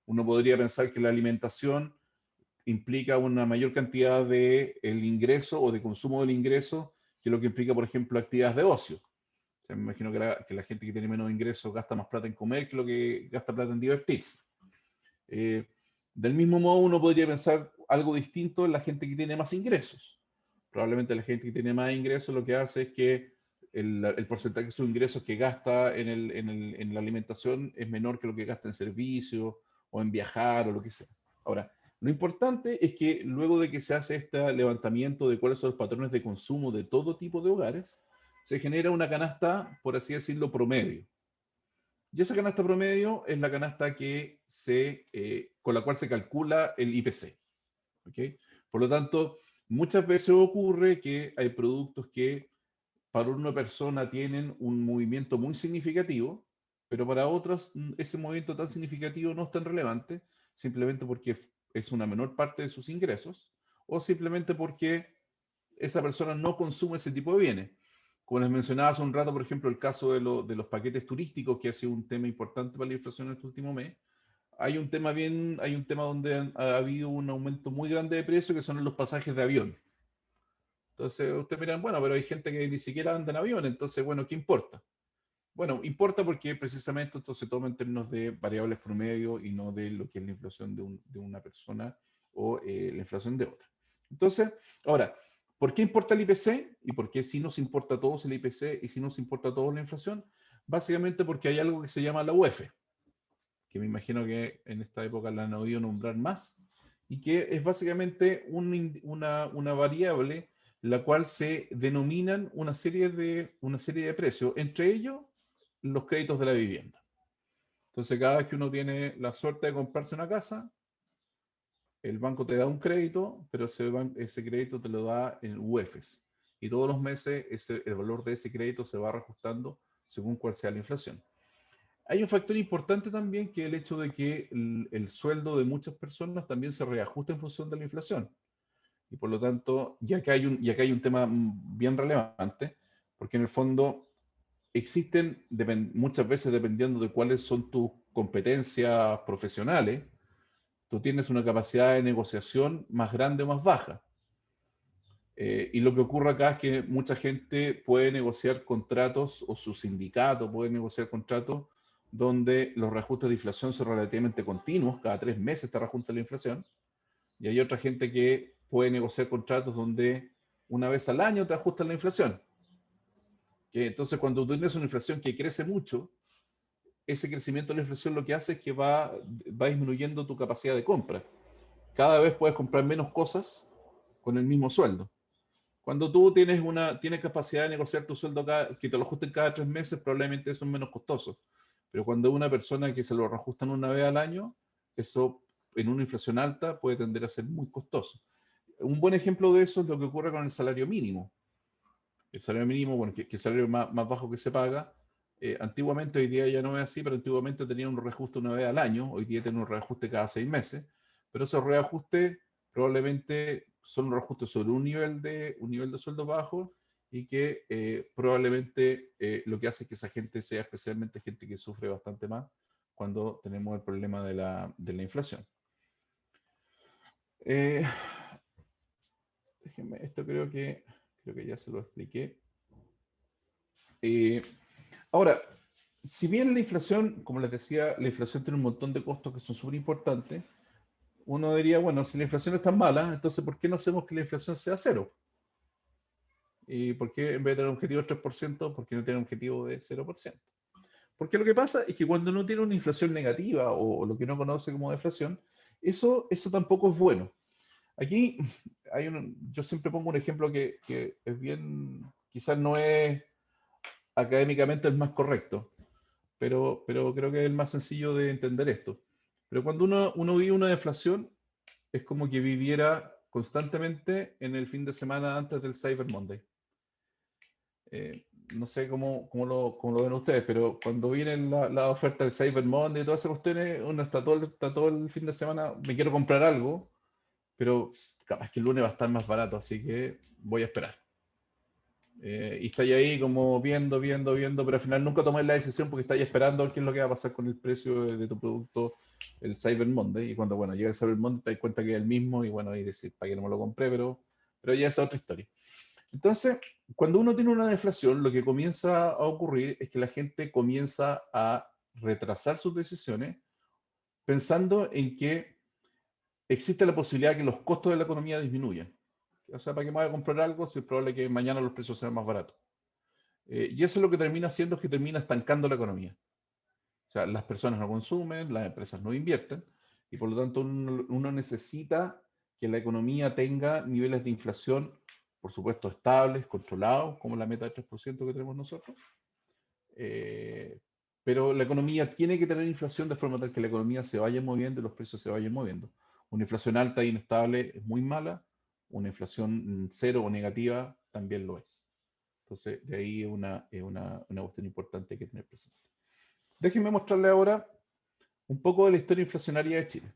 uno podría pensar que la alimentación implica una mayor cantidad de el ingreso o de consumo del ingreso que lo que implica, por ejemplo, actividades de ocio. O sea, me imagino que la gente que tiene menos ingresos gasta más plata en comer que lo que gasta plata en divertirse. Del mismo modo, uno podría pensar algo distinto en la gente que tiene más ingresos. Probablemente la gente que tiene más ingresos lo que hace es que el porcentaje de sus ingresos que gasta en la alimentación es menor que lo que gasta en servicios o en viajar o lo que sea. Ahora, lo importante es que luego de que se hace este levantamiento de cuáles son los patrones de consumo de todo tipo de hogares, se genera una canasta, por así decirlo, promedio. Y esa canasta promedio es la canasta con la cual se calcula el IPC. ¿Okay? Por lo tanto, muchas veces ocurre que hay productos que para una persona tienen un movimiento muy significativo, pero para otros ese movimiento tan significativo no es tan relevante, simplemente porque es una menor parte de sus ingresos, o simplemente porque esa persona no consume ese tipo de bienes. Como les mencionaba hace un rato, por ejemplo, el caso de los paquetes turísticos, que ha sido un tema importante para la inflación en este último mes. Hay un tema donde ha habido un aumento muy grande de precio, que son los pasajes de avión. Entonces, ustedes miran, bueno, pero hay gente que ni siquiera anda en avión, entonces, bueno, ¿qué importa? Bueno, importa porque precisamente esto se toma en términos de variables promedio y no de lo que es la inflación de una persona o la inflación de otra. Entonces, ahora, ¿por qué importa el IPC? ¿Y por qué sí nos importa a todos el IPC y sí nos importa a todos la inflación? Básicamente porque hay algo que se llama la UEF, que me imagino que en esta época la han oído nombrar más, y que es básicamente una variable la cual se denominan una serie de precios, entre ellos los créditos de la vivienda. Entonces, cada vez que uno tiene la suerte de comprarse una casa, el banco te da un crédito, pero ese crédito te lo da en UEFs. Y todos los meses el valor de ese crédito se va reajustando según cuál sea la inflación. Hay un factor importante también, que es el hecho de que el sueldo de muchas personas también se reajusta en función de la inflación. Y por lo tanto, y acá hay un tema bien relevante, porque en el fondo existen muchas veces, dependiendo de cuáles son tus competencias profesionales, tú tienes una capacidad de negociación más grande o más baja. Y lo que ocurre acá es que mucha gente puede negociar contratos, o su sindicato puede negociar contratos donde los reajustes de inflación son relativamente continuos, cada 3 meses te reajusta la inflación, y hay otra gente que puede negociar contratos donde una vez al año te ajustan la inflación. Entonces, cuando tú tienes una inflación que crece mucho, ese crecimiento de la inflación lo que hace es que va disminuyendo tu capacidad de compra. Cada vez puedes comprar menos cosas con el mismo sueldo. Cuando tú tienes capacidad de negociar tu sueldo que te lo ajusten cada 3 meses, probablemente eso es menos costoso. Pero cuando una persona que se lo reajustan una vez al año, eso en una inflación alta puede tender a ser muy costoso. Un buen ejemplo de eso es lo que ocurre con el salario mínimo. El salario mínimo, bueno, que es el salario más bajo que se paga, antiguamente, hoy día ya no es así, pero antiguamente tenía un reajuste una vez al año, hoy día tiene un reajuste cada 6 meses, pero esos reajustes probablemente son reajustes sobre un nivel de sueldo bajo y que probablemente lo que hace es que esa gente sea especialmente gente que sufre bastante más cuando tenemos el problema de la inflación. Déjenme, esto creo que ya se lo expliqué. Ahora, si bien la inflación, como les decía, la inflación tiene un montón de costos que son súper importantes, uno diría, bueno, si la inflación es tan mala, entonces ¿por qué no hacemos que la inflación sea cero? ¿Y por qué en vez de tener un objetivo de 3%, por qué no tener un objetivo de 0%? Porque lo que pasa es que cuando uno tiene una inflación negativa o lo que uno conoce como deflación, eso tampoco es bueno. Aquí yo siempre pongo un ejemplo que es bien, quizás no es académicamente el más correcto, pero creo que es el más sencillo de entender esto. Pero cuando uno vive una deflación, es como que viviera constantemente en el fin de semana antes del Cyber Monday. No sé cómo lo ven ustedes, pero cuando viene la oferta del Cyber Monday y todas esas cuestiones, uno está todo el fin de semana, me quiero comprar algo, pero capaz que el lunes va a estar más barato, así que voy a esperar. Y estáis ahí como viendo, pero al final nunca tomáis la decisión porque estáis esperando a ver qué es lo que va a pasar con el precio de tu producto el Cyber Monday. Y cuando, llega el Cyber Monday te das cuenta que es el mismo y bueno, ahí decís, para que no me lo compré, pero ya es otra historia. Entonces, cuando uno tiene una deflación, lo que comienza a ocurrir es que la gente comienza a retrasar sus decisiones pensando en que existe la posibilidad de que los costos de la economía disminuyan. O sea, ¿para qué me voy a comprar algo si es probable que mañana los precios sean más baratos? Y eso es lo que termina haciendo, es que termina estancando la economía. O sea, las personas no consumen, las empresas no invierten, y por lo tanto uno necesita que la economía tenga niveles de inflación, por supuesto, estables, controlados, como la meta de 3% que tenemos nosotros. Pero la economía tiene que tener inflación de forma tal que la economía se vaya moviendo y los precios se vayan moviendo. Una inflación alta e inestable es muy mala, una inflación cero o negativa también lo es. Entonces, de ahí una cuestión importante que tener presente. Déjenme mostrarle ahora un poco de la historia inflacionaria de Chile.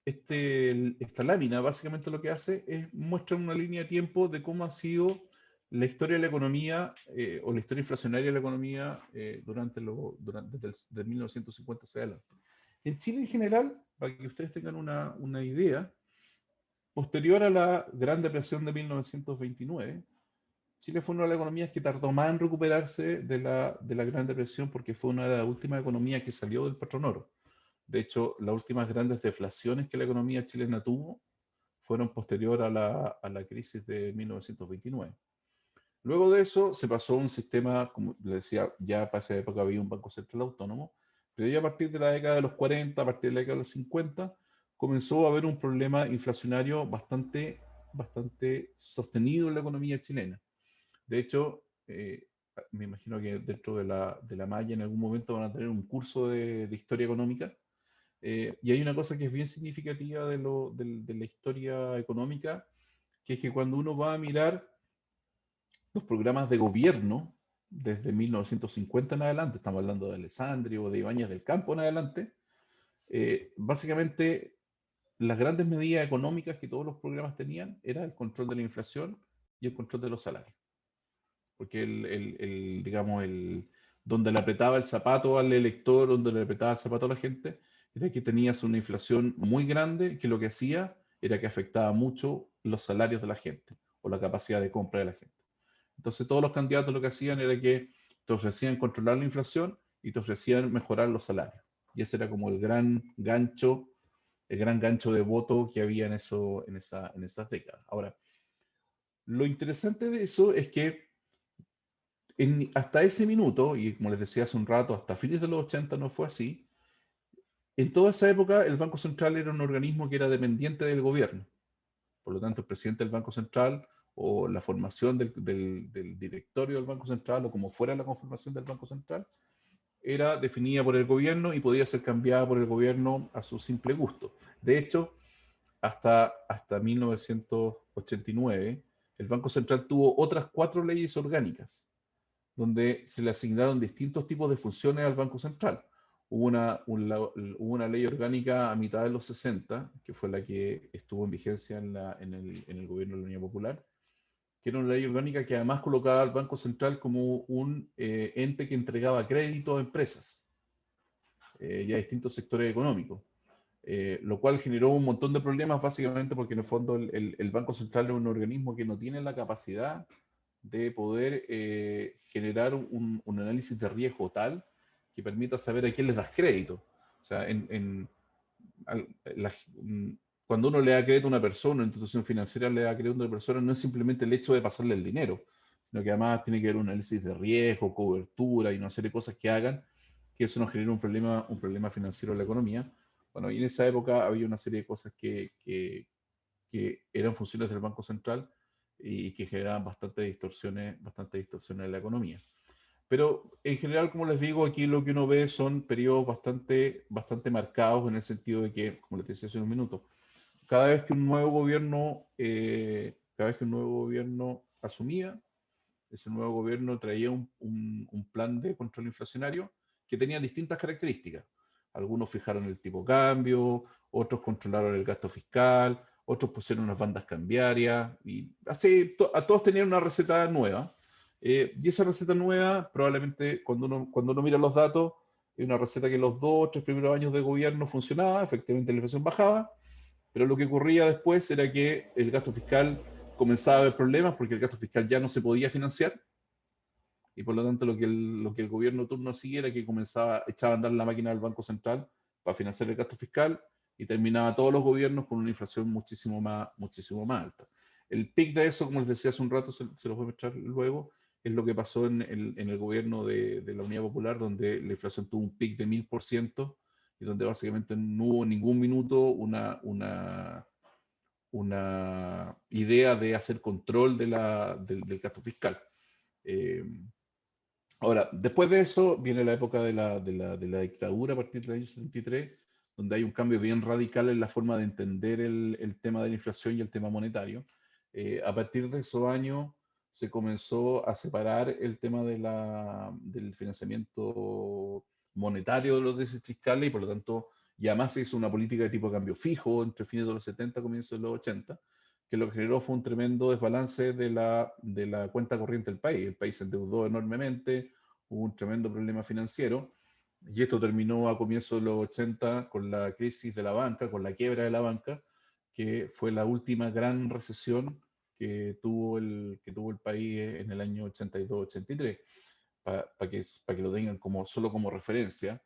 Esta lámina básicamente lo que hace es mostrar una línea de tiempo de cómo ha sido la historia de la economía o la historia inflacionaria de la economía desde 1950 hacia adelante. En Chile en general, para que ustedes tengan una idea, posterior a la Gran Depresión de 1929, Chile fue una de las economías que tardó más en recuperarse de la Gran Depresión porque fue una de las últimas economías que salió del patrón oro. De hecho, las últimas grandes deflaciones que la economía chilena tuvo fueron posterior a la crisis de 1929. Luego de eso se pasó a un sistema, como les decía, ya para esa época había un Banco Central autónomo, pero ya a partir de la década de los 40, a partir de la década de los 50, comenzó a haber un problema inflacionario bastante sostenido en la economía chilena. De hecho, me imagino que dentro de la malla en algún momento van a tener un curso de historia económica. Y hay una cosa que es bien significativa de la historia económica, que es que cuando uno va a mirar los programas de gobierno desde 1950 en adelante, estamos hablando de Alessandri o de Ibáñez del Campo en adelante, básicamente las grandes medidas económicas que todos los programas tenían era el control de la inflación y el control de los salarios. Porque digamos, donde le apretaba el zapato al elector, donde le apretaba el zapato a la gente, era que tenías una inflación muy grande que lo que hacía era que afectaba mucho los salarios de la gente o la capacidad de compra de la gente. Entonces todos los candidatos lo que hacían era que te ofrecían controlar la inflación y te ofrecían mejorar los salarios. Y ese era como el gran gancho de voto que había en esas décadas. Ahora, lo interesante de eso es que hasta ese minuto, y como les decía hace un rato, hasta fines de los 80 no fue así, en toda esa época el Banco Central era un organismo que era dependiente del gobierno. Por lo tanto, el presidente del Banco Central o la formación del directorio del Banco Central o como fuera la conformación del Banco Central era definida por el gobierno y podía ser cambiada por el gobierno a su simple gusto. De hecho, hasta 1989, el Banco Central tuvo otras 4 leyes orgánicas donde se le asignaron distintos tipos de funciones al Banco Central. hubo una ley orgánica a mitad de los 60, que fue la que estuvo en vigencia en el gobierno de la Unidad Popular, que era una ley orgánica que además colocaba al Banco Central como un ente que entregaba crédito a empresas y a distintos sectores económicos. Lo cual generó un montón de problemas, básicamente porque en el fondo el Banco Central es un organismo que no tiene la capacidad de poder generar un análisis de riesgo tal que permita saber a quién les das crédito. O sea, al- la- mm, cuando uno le da crédito a una persona, una institución financiera le da crédito a una persona, no es simplemente el hecho de pasarle el dinero, sino que además tiene que haber un análisis de riesgo, cobertura y una serie de cosas que hagan que eso nos genere un problema financiero en la economía. Bueno, y en esa época había una serie de cosas que eran funciones del Banco Central y que generaban bastantes distorsiones en la economía. Pero en general, como les digo, aquí lo que uno ve son periodos bastante marcados en el sentido de que, como les decía hace un minuto, cada vez que un nuevo gobierno asumía, ese nuevo gobierno traía un plan de control inflacionario que tenía distintas características. Algunos fijaron el tipo de cambio, otros controlaron el gasto fiscal, otros pusieron unas bandas cambiarias, y así a todos tenían una receta nueva. Y esa receta nueva, probablemente cuando uno mira los datos, es una receta que los 2 o 3 primeros años de gobierno funcionaba, efectivamente la inflación bajaba, pero lo que ocurría después era que el gasto fiscal comenzaba a haber problemas porque el gasto fiscal ya no se podía financiar y por lo tanto lo que el gobierno turno hacía era que echaba a andar la máquina del Banco Central para financiar el gasto fiscal y terminaba todos los gobiernos con una inflación muchísimo más alta. El pic de eso, como les decía hace un rato, se los voy a mostrar luego, es lo que pasó en el gobierno de la Unidad Popular, donde la inflación tuvo un pic de 1000% y donde básicamente no hubo en ningún minuto una idea de hacer control del gasto fiscal. Eh, Ahora, después de eso viene la época de la dictadura a partir del año 73, donde hay un cambio bien radical en la forma de entender el tema de la inflación y el tema monetario. A partir de esos años se comenzó a separar el tema del financiamiento monetario de los déficits fiscales y por lo tanto ya más se hizo una política de tipo de cambio fijo entre fines de los 70 y comienzos de los 80, que lo que generó fue un tremendo desbalance de la cuenta corriente del país. El país se endeudó enormemente, hubo un tremendo problema financiero, y esto terminó a comienzos de los 80 con la crisis de la banca, con la quiebra de la banca, que fue la última gran recesión que tuvo el país en el año 82-83. Para que lo tengan solo como referencia,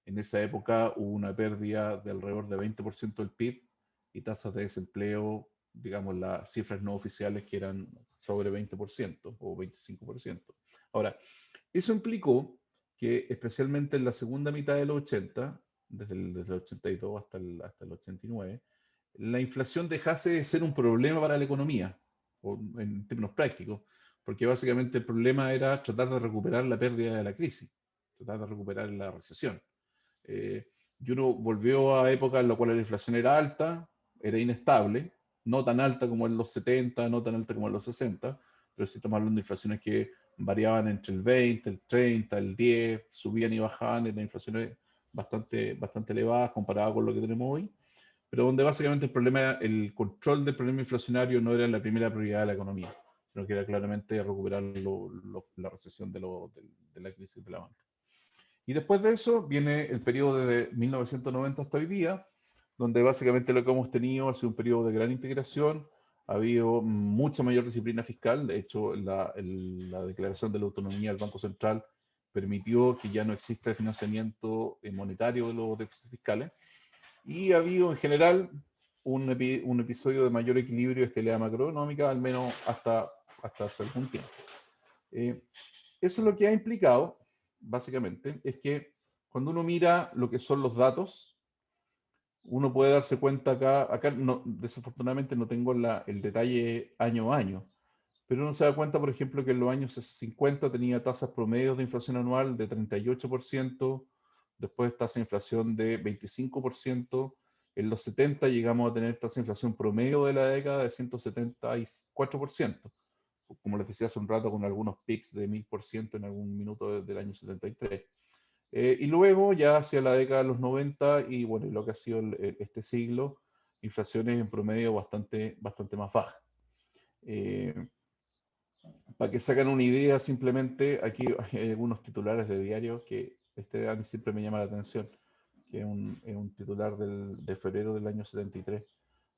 en esa época hubo una pérdida de alrededor de 20% del PIB y tasas de desempleo, digamos, las cifras no oficiales que eran sobre 20% o 25%. Ahora, eso implicó que especialmente en la segunda mitad de los 80, desde el 82 hasta el 89, la inflación dejase de ser un problema para la economía, en términos prácticos, porque básicamente el problema era tratar de recuperar la pérdida de la crisis, tratar de recuperar la recesión. Eh, y uno volvió a épocas en las cuales la inflación era alta, era inestable, no tan alta como en los 70, no tan alta como en los 60, pero sí estamos hablando de inflaciones que variaban entre el 20, el 30, el 10, subían y bajaban, eran inflaciones bastante elevadas comparadas con lo que tenemos hoy, pero donde básicamente el control del problema inflacionario no era la primera prioridad de la economía, sino que era claramente recuperar la recesión de la crisis de la banca. Y después de eso viene el periodo de 1990 hasta hoy día, donde básicamente lo que hemos tenido ha sido un periodo de gran integración, ha habido mucha mayor disciplina fiscal. De hecho, la declaración de la autonomía del Banco Central permitió que ya no exista el financiamiento monetario de los déficits fiscales, y ha habido en general un episodio de mayor equilibrio de estabilidad macroeconómica, al menos hasta hace algún tiempo. Eso es lo que ha implicado, básicamente, es que cuando uno mira lo que son los datos, uno puede darse cuenta acá no, desafortunadamente no tengo el detalle año a año, pero uno se da cuenta, por ejemplo, que en los años 50 tenía tasas promedios de inflación anual de 38%, después tasa de inflación de 25%, en los 70 llegamos a tener tasa de inflación promedio de la década de 174%, como les decía hace un rato, con algunos pics de 1000% en algún minuto del año 73. Y luego, ya hacia la década de los 90 y bueno, lo que ha sido este siglo, inflaciones en promedio bastante más bajas. Para que se hagan una idea, simplemente aquí hay algunos titulares de diarios que a mí siempre me llama la atención, que es un titular de febrero del año 73,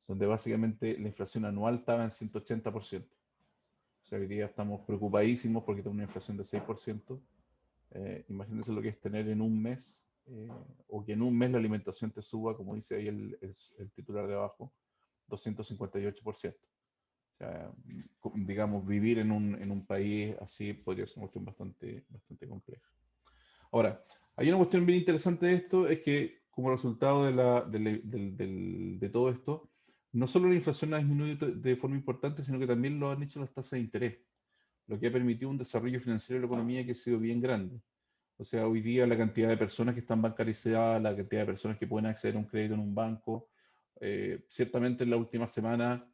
donde básicamente la inflación anual estaba en 180%. O sea, hoy día estamos preocupadísimos porque tenemos una inflación de 6%. Imagínense lo que es tener en un mes, o que en un mes la alimentación te suba, como dice ahí el titular de abajo, 258%. O sea, digamos, vivir en un país así podría ser una cuestión bastante compleja. Ahora, hay una cuestión bien interesante de esto, es que como resultado de todo esto, no solo la inflación ha disminuido de forma importante, sino que también lo han hecho las tasas de interés, lo que ha permitido un desarrollo financiero de la economía que ha sido bien grande. O sea, hoy día la cantidad de personas que están bancarizadas, la cantidad de personas que pueden acceder a un crédito en un banco, ciertamente en la última semana,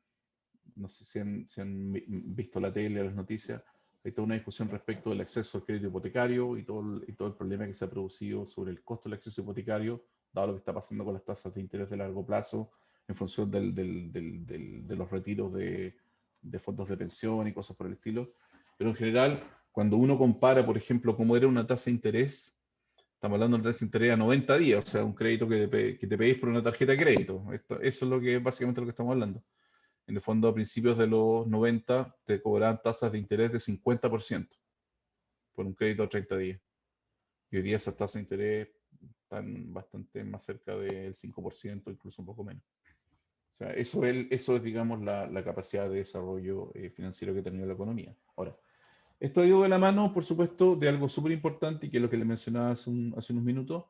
no sé si han visto la tele o las noticias, hay toda una discusión respecto del acceso al crédito hipotecario y todo el problema que se ha producido sobre el costo del acceso hipotecario, dado lo que está pasando con las tasas de interés de largo plazo en función de los retiros de fondos de pensión y cosas por el estilo. Pero en general, cuando uno compara, por ejemplo, cómo era una tasa de interés, estamos hablando de una tasa de interés a 90 días, o sea, un crédito que te pedís por una tarjeta de crédito. Eso es básicamente lo que estamos hablando. En el fondo, a principios de los 90, te cobraban tasas de interés de 50% por un crédito a 30 días. Y hoy día esas tasas de interés están bastante más cerca del 5%, incluso un poco menos. O sea, eso es digamos, la capacidad de desarrollo financiero que ha tenido la economía. Ahora, esto ha ido de la mano, por supuesto, de algo súper importante, que es lo que le mencionaba hace unos minutos,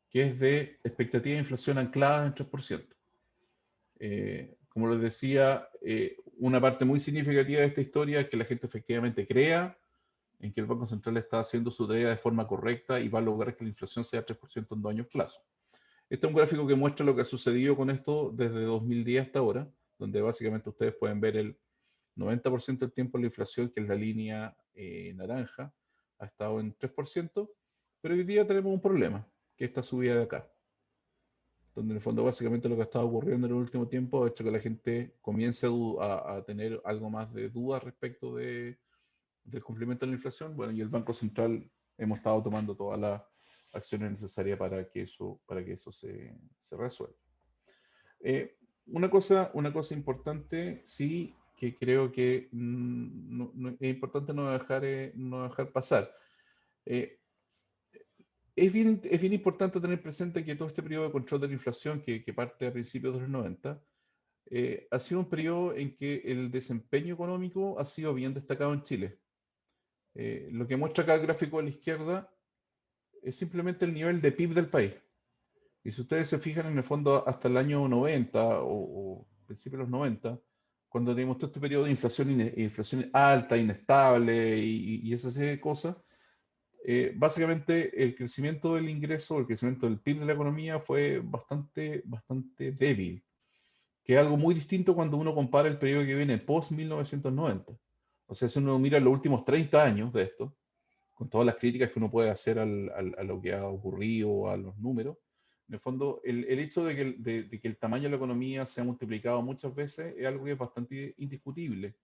que es de expectativa de inflación anclada en 3%. Como les decía, una parte muy significativa de esta historia es que la gente efectivamente crea en que el Banco Central está haciendo su tarea de forma correcta y va a lograr que la inflación sea 3% en 2 años plazo. Este es un gráfico que muestra lo que ha sucedido con esto desde 2010 hasta ahora, donde básicamente ustedes pueden ver el 90% del tiempo la inflación, que es la línea naranja, ha estado en 3%, pero hoy día tenemos un problema, que es esta subida de acá, donde en el fondo básicamente lo que ha estado ocurriendo en el último tiempo ha hecho que la gente comience a tener algo más de duda respecto del cumplimiento de la inflación. Bueno, y el Banco Central hemos estado tomando todas las acciones necesarias para que eso se resuelva. Una cosa importante, sí, que creo que es importante no dejar pasar. Es bien importante tener presente que todo este periodo de control de la inflación que parte a principios de los 90 ha sido un periodo en que el desempeño económico ha sido bien destacado en Chile. Lo que muestra acá el gráfico a la izquierda es simplemente el nivel de PIB del país. Y si ustedes se fijan en el fondo hasta el año 90 o principios de los 90, cuando tenemos todo este periodo de inflación alta, inestable y esa serie de cosas, básicamente el crecimiento del ingreso, el crecimiento del PIB de la economía fue bastante débil, que es algo muy distinto cuando uno compara el periodo que viene post 1990. O sea, si uno mira los últimos 30 años de esto, con todas las críticas que uno puede hacer a lo que ha ocurrido, a los números, en el fondo, el hecho de que el tamaño de la economía se ha multiplicado muchas veces es algo que es bastante indiscutible.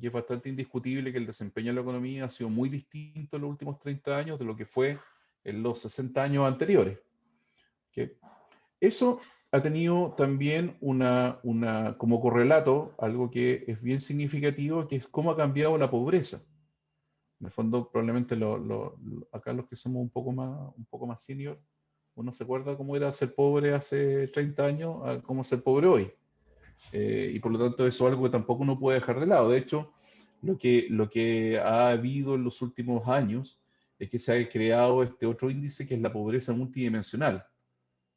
Y es bastante indiscutible que el desempeño de la economía ha sido muy distinto en los últimos 30 años de lo que fue en los 60 años anteriores. ¿Okay? Eso ha tenido también como correlato algo que es bien significativo, que es cómo ha cambiado la pobreza. En el fondo, probablemente acá los que somos un poco más senior, uno se acuerda cómo era ser pobre hace 30 años a cómo ser pobre hoy. Y por lo tanto eso es algo que tampoco uno puede dejar de lado. De hecho, lo que ha habido en los últimos años es que se ha creado este otro índice que es la pobreza multidimensional,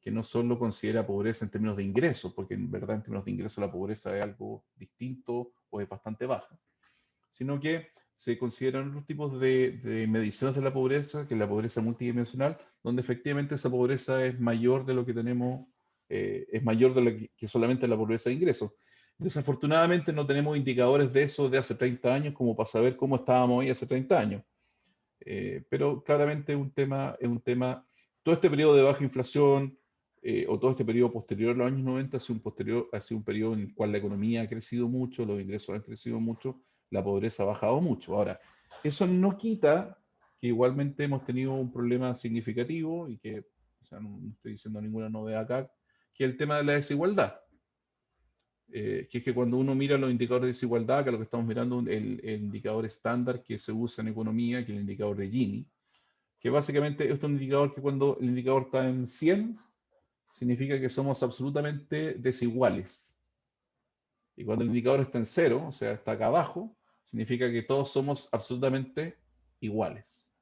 que no solo considera pobreza en términos de ingresos, porque en verdad en términos de ingresos la pobreza es algo distinto o es bastante baja, sino que se consideran otros tipos de mediciones de la pobreza, que es la pobreza multidimensional, donde efectivamente esa pobreza es mayor de lo que tenemos, es mayor de lo que solamente la pobreza de ingresos. Desafortunadamente no tenemos indicadores de eso de hace 30 años como para saber cómo estábamos ahí hace 30 años. Pero claramente es un tema, todo este periodo de baja inflación, o todo este periodo posterior a los años 90 ha sido un periodo en el cual la economía ha crecido mucho, los ingresos han crecido mucho, la pobreza ha bajado mucho. Ahora, eso no quita que igualmente hemos tenido un problema significativo y que, o sea, no estoy diciendo ninguna novedad acá, que es el tema de la desigualdad. Que es que cuando uno mira los indicadores de desigualdad, que es lo que estamos mirando, el indicador estándar que se usa en economía, que es el indicador de Gini, que básicamente es un indicador que cuando el indicador está en 100, significa que somos absolutamente desiguales. Y cuando el indicador está en 0, o sea, está acá abajo, significa que todos somos absolutamente iguales.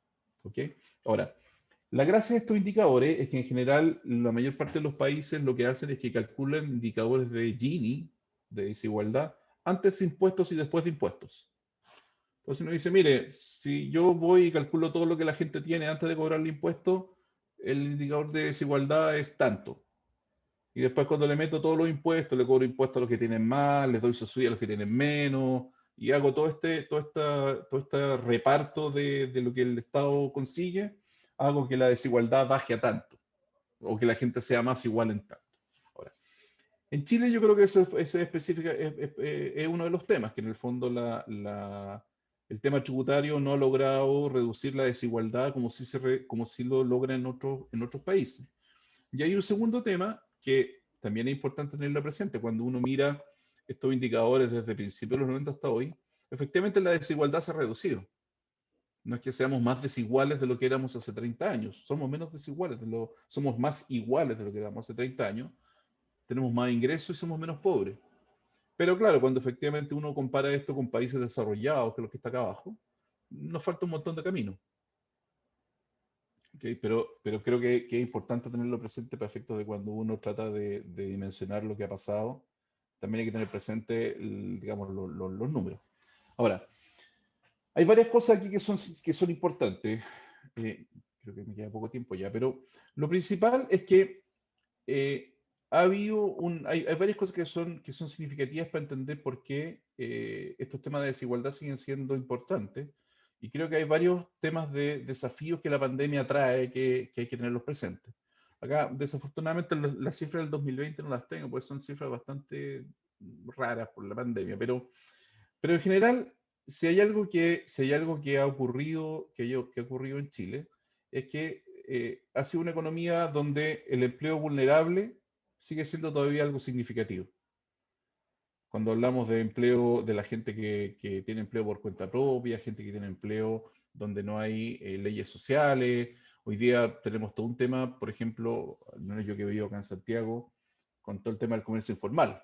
¿Ok? Ahora, la gracia de estos indicadores es que en general la mayor parte de los países lo que hacen es que calculan indicadores de Gini, de desigualdad, antes de impuestos y después de impuestos. Entonces uno dice, mire, si yo voy y calculo todo lo que la gente tiene antes de cobrar el impuesto, el indicador de desigualdad es tanto. Y después cuando le meto todos los impuestos, le cobro impuestos a los que tienen más, les doy subsidio a los que tienen menos, y hago todo este reparto de lo que el Estado consigue, hago que la desigualdad baje a tanto, o que la gente sea más igual en tanto. Ahora, en Chile yo creo que eso es uno de los temas, que en el fondo el tema tributario no ha logrado reducir la desigualdad como si lo logra en otros países. Y hay un segundo tema que también es importante tenerlo presente. Cuando uno mira estos indicadores desde principios de los 90 hasta hoy, efectivamente la desigualdad se ha reducido. No es que seamos más desiguales de lo que éramos hace 30 años, somos menos desiguales, somos más iguales de lo que éramos hace 30 años, tenemos más ingresos y somos menos pobres. Pero claro, cuando efectivamente uno compara esto con países desarrollados, que es lo que está acá abajo, nos falta un montón de camino. Okay, pero creo que es importante tenerlo presente para efectos de cuando uno trata de dimensionar lo que ha pasado, también hay que tener presente, digamos, los números. Ahora, hay varias cosas aquí que son importantes. Creo que me queda poco tiempo ya, pero lo principal es que hay varias cosas que son significativas para entender por qué estos temas de desigualdad siguen siendo importantes. Y creo que hay varios temas de desafíos que la pandemia trae que hay que tenerlos presentes. Acá, desafortunadamente, las cifras del 2020 no las tengo, pues son cifras bastante raras por la pandemia, pero en general, si hay algo que ha ocurrido, que ha ocurrido en Chile, es que ha sido una economía donde el empleo vulnerable sigue siendo todavía algo significativo. Cuando hablamos de empleo, de la gente que tiene empleo por cuenta propia, gente que tiene empleo donde no hay leyes sociales. Hoy día tenemos todo un tema, por ejemplo, al menos yo que vivo acá en Santiago, con todo el tema del comercio informal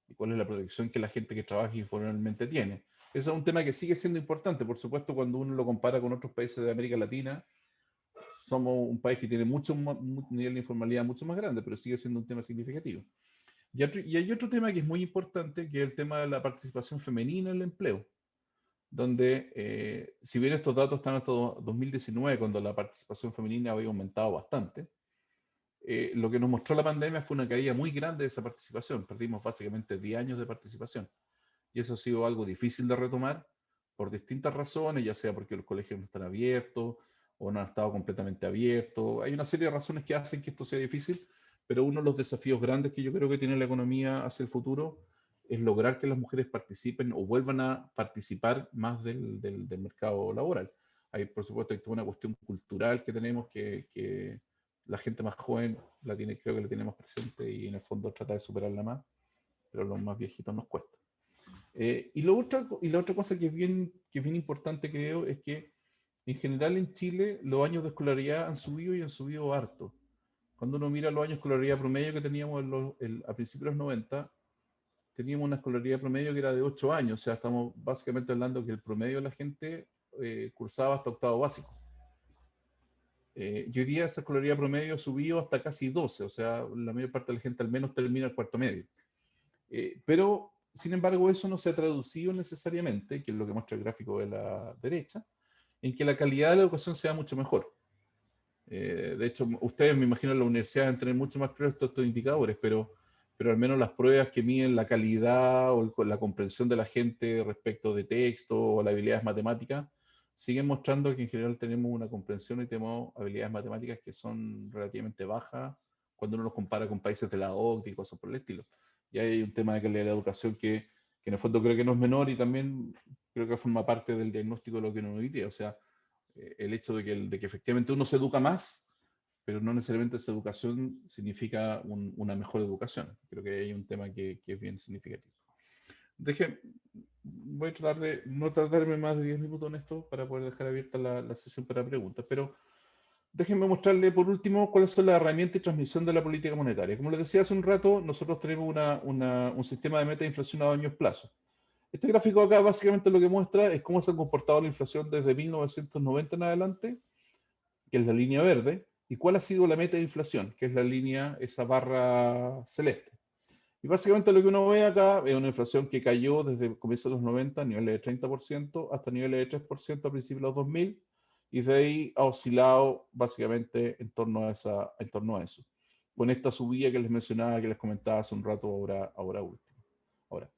y cuál es la protección que la gente que trabaja informalmente tiene. Ese es un tema que sigue siendo importante, por supuesto, cuando uno lo compara con otros países de América Latina. Somos un país que tiene un nivel de informalidad mucho más grande, pero sigue siendo un tema significativo. Y hay otro tema que es muy importante, que es el tema de la participación femenina en el empleo, donde, si bien estos datos están hasta 2019, cuando la participación femenina había aumentado bastante, lo que nos mostró la pandemia fue una caída muy grande de esa participación. Perdimos básicamente 10 años de participación. Y eso ha sido algo difícil de retomar por distintas razones, ya sea porque los colegios no están abiertos o no han estado completamente abiertos. Hay una serie de razones que hacen que esto sea difícil, pero uno de los desafíos grandes que yo creo que tiene la economía hacia el futuro es lograr que las mujeres participen o vuelvan a participar más del mercado laboral. Hay, por supuesto, hay toda una cuestión cultural que tenemos que la gente más joven creo que la tiene más presente y en el fondo trata de superarla más, pero a los más viejitos nos cuesta. Y la otra cosa que es bien importante, creo, es que en general en Chile los años de escolaridad han subido y han subido harto. Cuando uno mira los años de escolaridad promedio que teníamos a principios de los 90, teníamos una escolaridad promedio que era de 8 años, o sea, estamos básicamente hablando que el promedio de la gente cursaba hasta octavo básico. Y hoy día esa escolaridad promedio ha subido hasta casi 12, o sea, la mayor parte de la gente al menos termina el cuarto medio. Pero, sin embargo, eso no se ha traducido necesariamente, que es lo que muestra el gráfico de la derecha, en que la calidad de la educación sea mucho mejor. De hecho, ustedes, me imagino, en la universidad deben tener mucho más claros estos indicadores, pero al menos las pruebas que miden la calidad o la comprensión de la gente respecto de texto o las habilidades matemáticas siguen mostrando que en general tenemos una comprensión y tenemos habilidades matemáticas que son relativamente bajas cuando uno los compara con países de la OCDE y cosas por el estilo. Y hay un tema de calidad de la educación que en el fondo creo que no es menor y también creo que forma parte del diagnóstico de lo que uno hoy día. O sea, el hecho de que efectivamente uno se educa más, pero no necesariamente esa educación significa una mejor educación. Creo que hay un tema que es bien significativo. Voy a tratar de no tardarme más de 10 minutos en esto para poder dejar abierta la sesión para preguntas, pero déjenme mostrarle por último cuáles son las herramientas de transmisión de la política monetaria. Como les decía hace un rato, nosotros tenemos un sistema de meta de inflación a años plazo. Este gráfico acá básicamente lo que muestra es cómo se ha comportado la inflación desde 1990 en adelante, que es la línea verde, y cuál ha sido la meta de inflación, que es la línea, esa barra celeste. Y básicamente lo que uno ve acá es una inflación que cayó desde comienzos de los 90 a niveles de 30% hasta niveles de 3% a principios de los 2000, y de ahí ha oscilado básicamente en torno a eso, con esta subida que les mencionaba, que les comentaba hace un rato, ahora último. Ahora,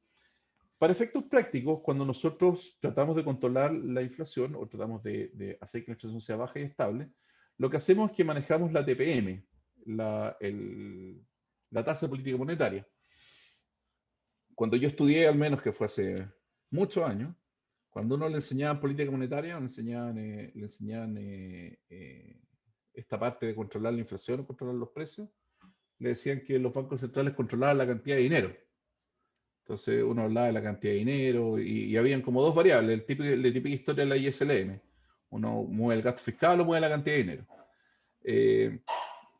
para efectos prácticos, cuando nosotros tratamos de controlar la inflación o tratamos de hacer que la inflación sea baja y estable, lo que hacemos es que manejamos la TPM, la tasa de política monetaria. Cuando yo estudié, al menos que fue hace muchos años, cuando uno le enseñaban política monetaria, le enseñaban esta parte de controlar la inflación o controlar los precios, le decían que los bancos centrales controlaban la cantidad de dinero. Entonces uno hablaba de la cantidad de dinero y habían como dos variables, la típica historia de la ISLM. Uno mueve el gasto fiscal o mueve la cantidad de dinero.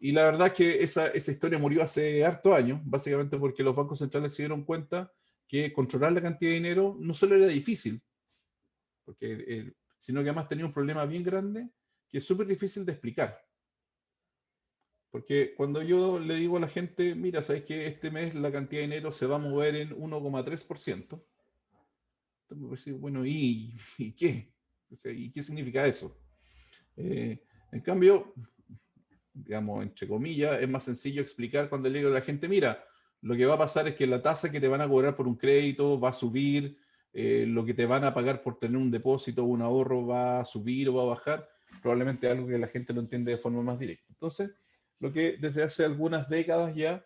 Y la verdad es que esa historia murió hace harto años, básicamente porque los bancos centrales se dieron cuenta que controlar la cantidad de dinero no solo era difícil, sino que además tenía un problema bien grande que es súper difícil de explicar. Porque cuando yo le digo a la gente, mira, sabes que este mes la cantidad de dinero se va a mover en 1,3%, entonces me dice, bueno, ¿y qué? O sea, ¿y qué significa eso? En cambio, digamos, entre comillas, es más sencillo explicar cuando le digo a la gente, mira, lo que va a pasar es que la tasa que te van a cobrar por un crédito va a subir, lo que te van a pagar por tener un depósito o un ahorro va a subir o va a bajar, probablemente algo que la gente lo entiende de forma más directa. Entonces, lo que desde hace algunas décadas ya,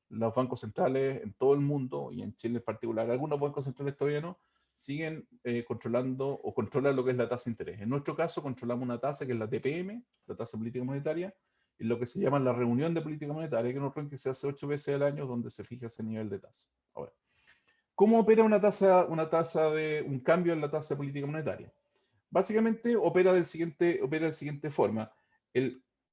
los bancos centrales en todo el mundo, y en Chile en particular, algunos bancos centrales todavía no, siguen controlando o controlan lo que es la tasa de interés. En nuestro caso, controlamos una tasa que es la TPM, la tasa de política monetaria, y lo que se llama la reunión de política monetaria, que que se hace 8 veces al año, donde se fija ese nivel de tasa. Ahora, ¿cómo opera un cambio en la tasa de política monetaria? Básicamente opera de la siguiente forma.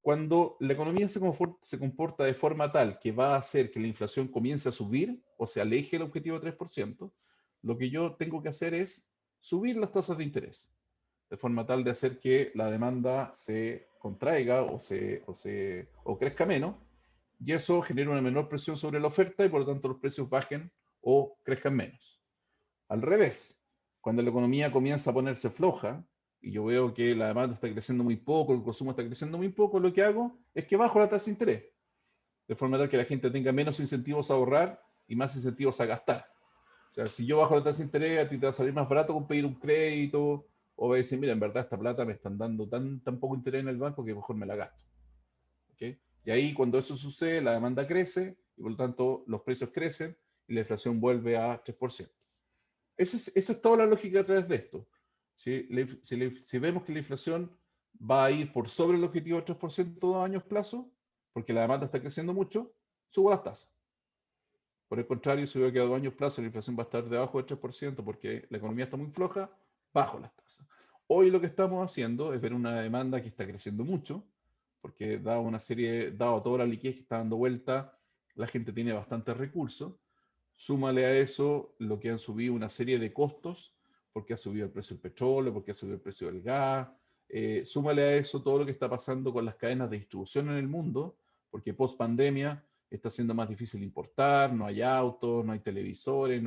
Cuando la economía se comporta de forma tal que va a hacer que la inflación comience a subir o se aleje del objetivo de 3%, lo que yo tengo que hacer es subir las tasas de interés, de forma tal de hacer que la demanda se contraiga o crezca menos, y eso genera una menor presión sobre la oferta y por lo tanto los precios bajen o crezcan menos. Al revés, cuando la economía comienza a ponerse floja, y yo veo que la demanda está creciendo muy poco, el consumo está creciendo muy poco, lo que hago es que bajo la tasa de interés, de forma tal que la gente tenga menos incentivos a ahorrar y más incentivos a gastar. O sea, si yo bajo la tasa de interés, a ti te va a salir más barato con pedir un crédito, o va a decir, mira, en verdad esta plata me están dando tan poco interés en el banco que mejor me la gasto. ¿Okay? Y ahí cuando eso sucede, la demanda crece, y por lo tanto los precios crecen, y la inflación vuelve a 3%. Esa es toda la lógica a través de esto. Si vemos que la inflación va a ir por sobre el objetivo de 3% a años plazo, porque la demanda está creciendo mucho, subo las tasas. Por el contrario, si veo que a 2 años plazo la inflación va a estar debajo del 3% porque la economía está muy floja, bajo las tasas. Hoy lo que estamos haciendo es ver una demanda que está creciendo mucho, porque dado toda la liquidez que está dando vuelta, la gente tiene bastantes recursos. Súmale a eso lo que han subido una serie de costos, porque ha subido el precio del petróleo, porque ha subido el precio del gas. Súmale a eso todo lo que está pasando con las cadenas de distribución en el mundo, porque post pandemia está siendo más difícil importar, no hay autos, no hay televisores,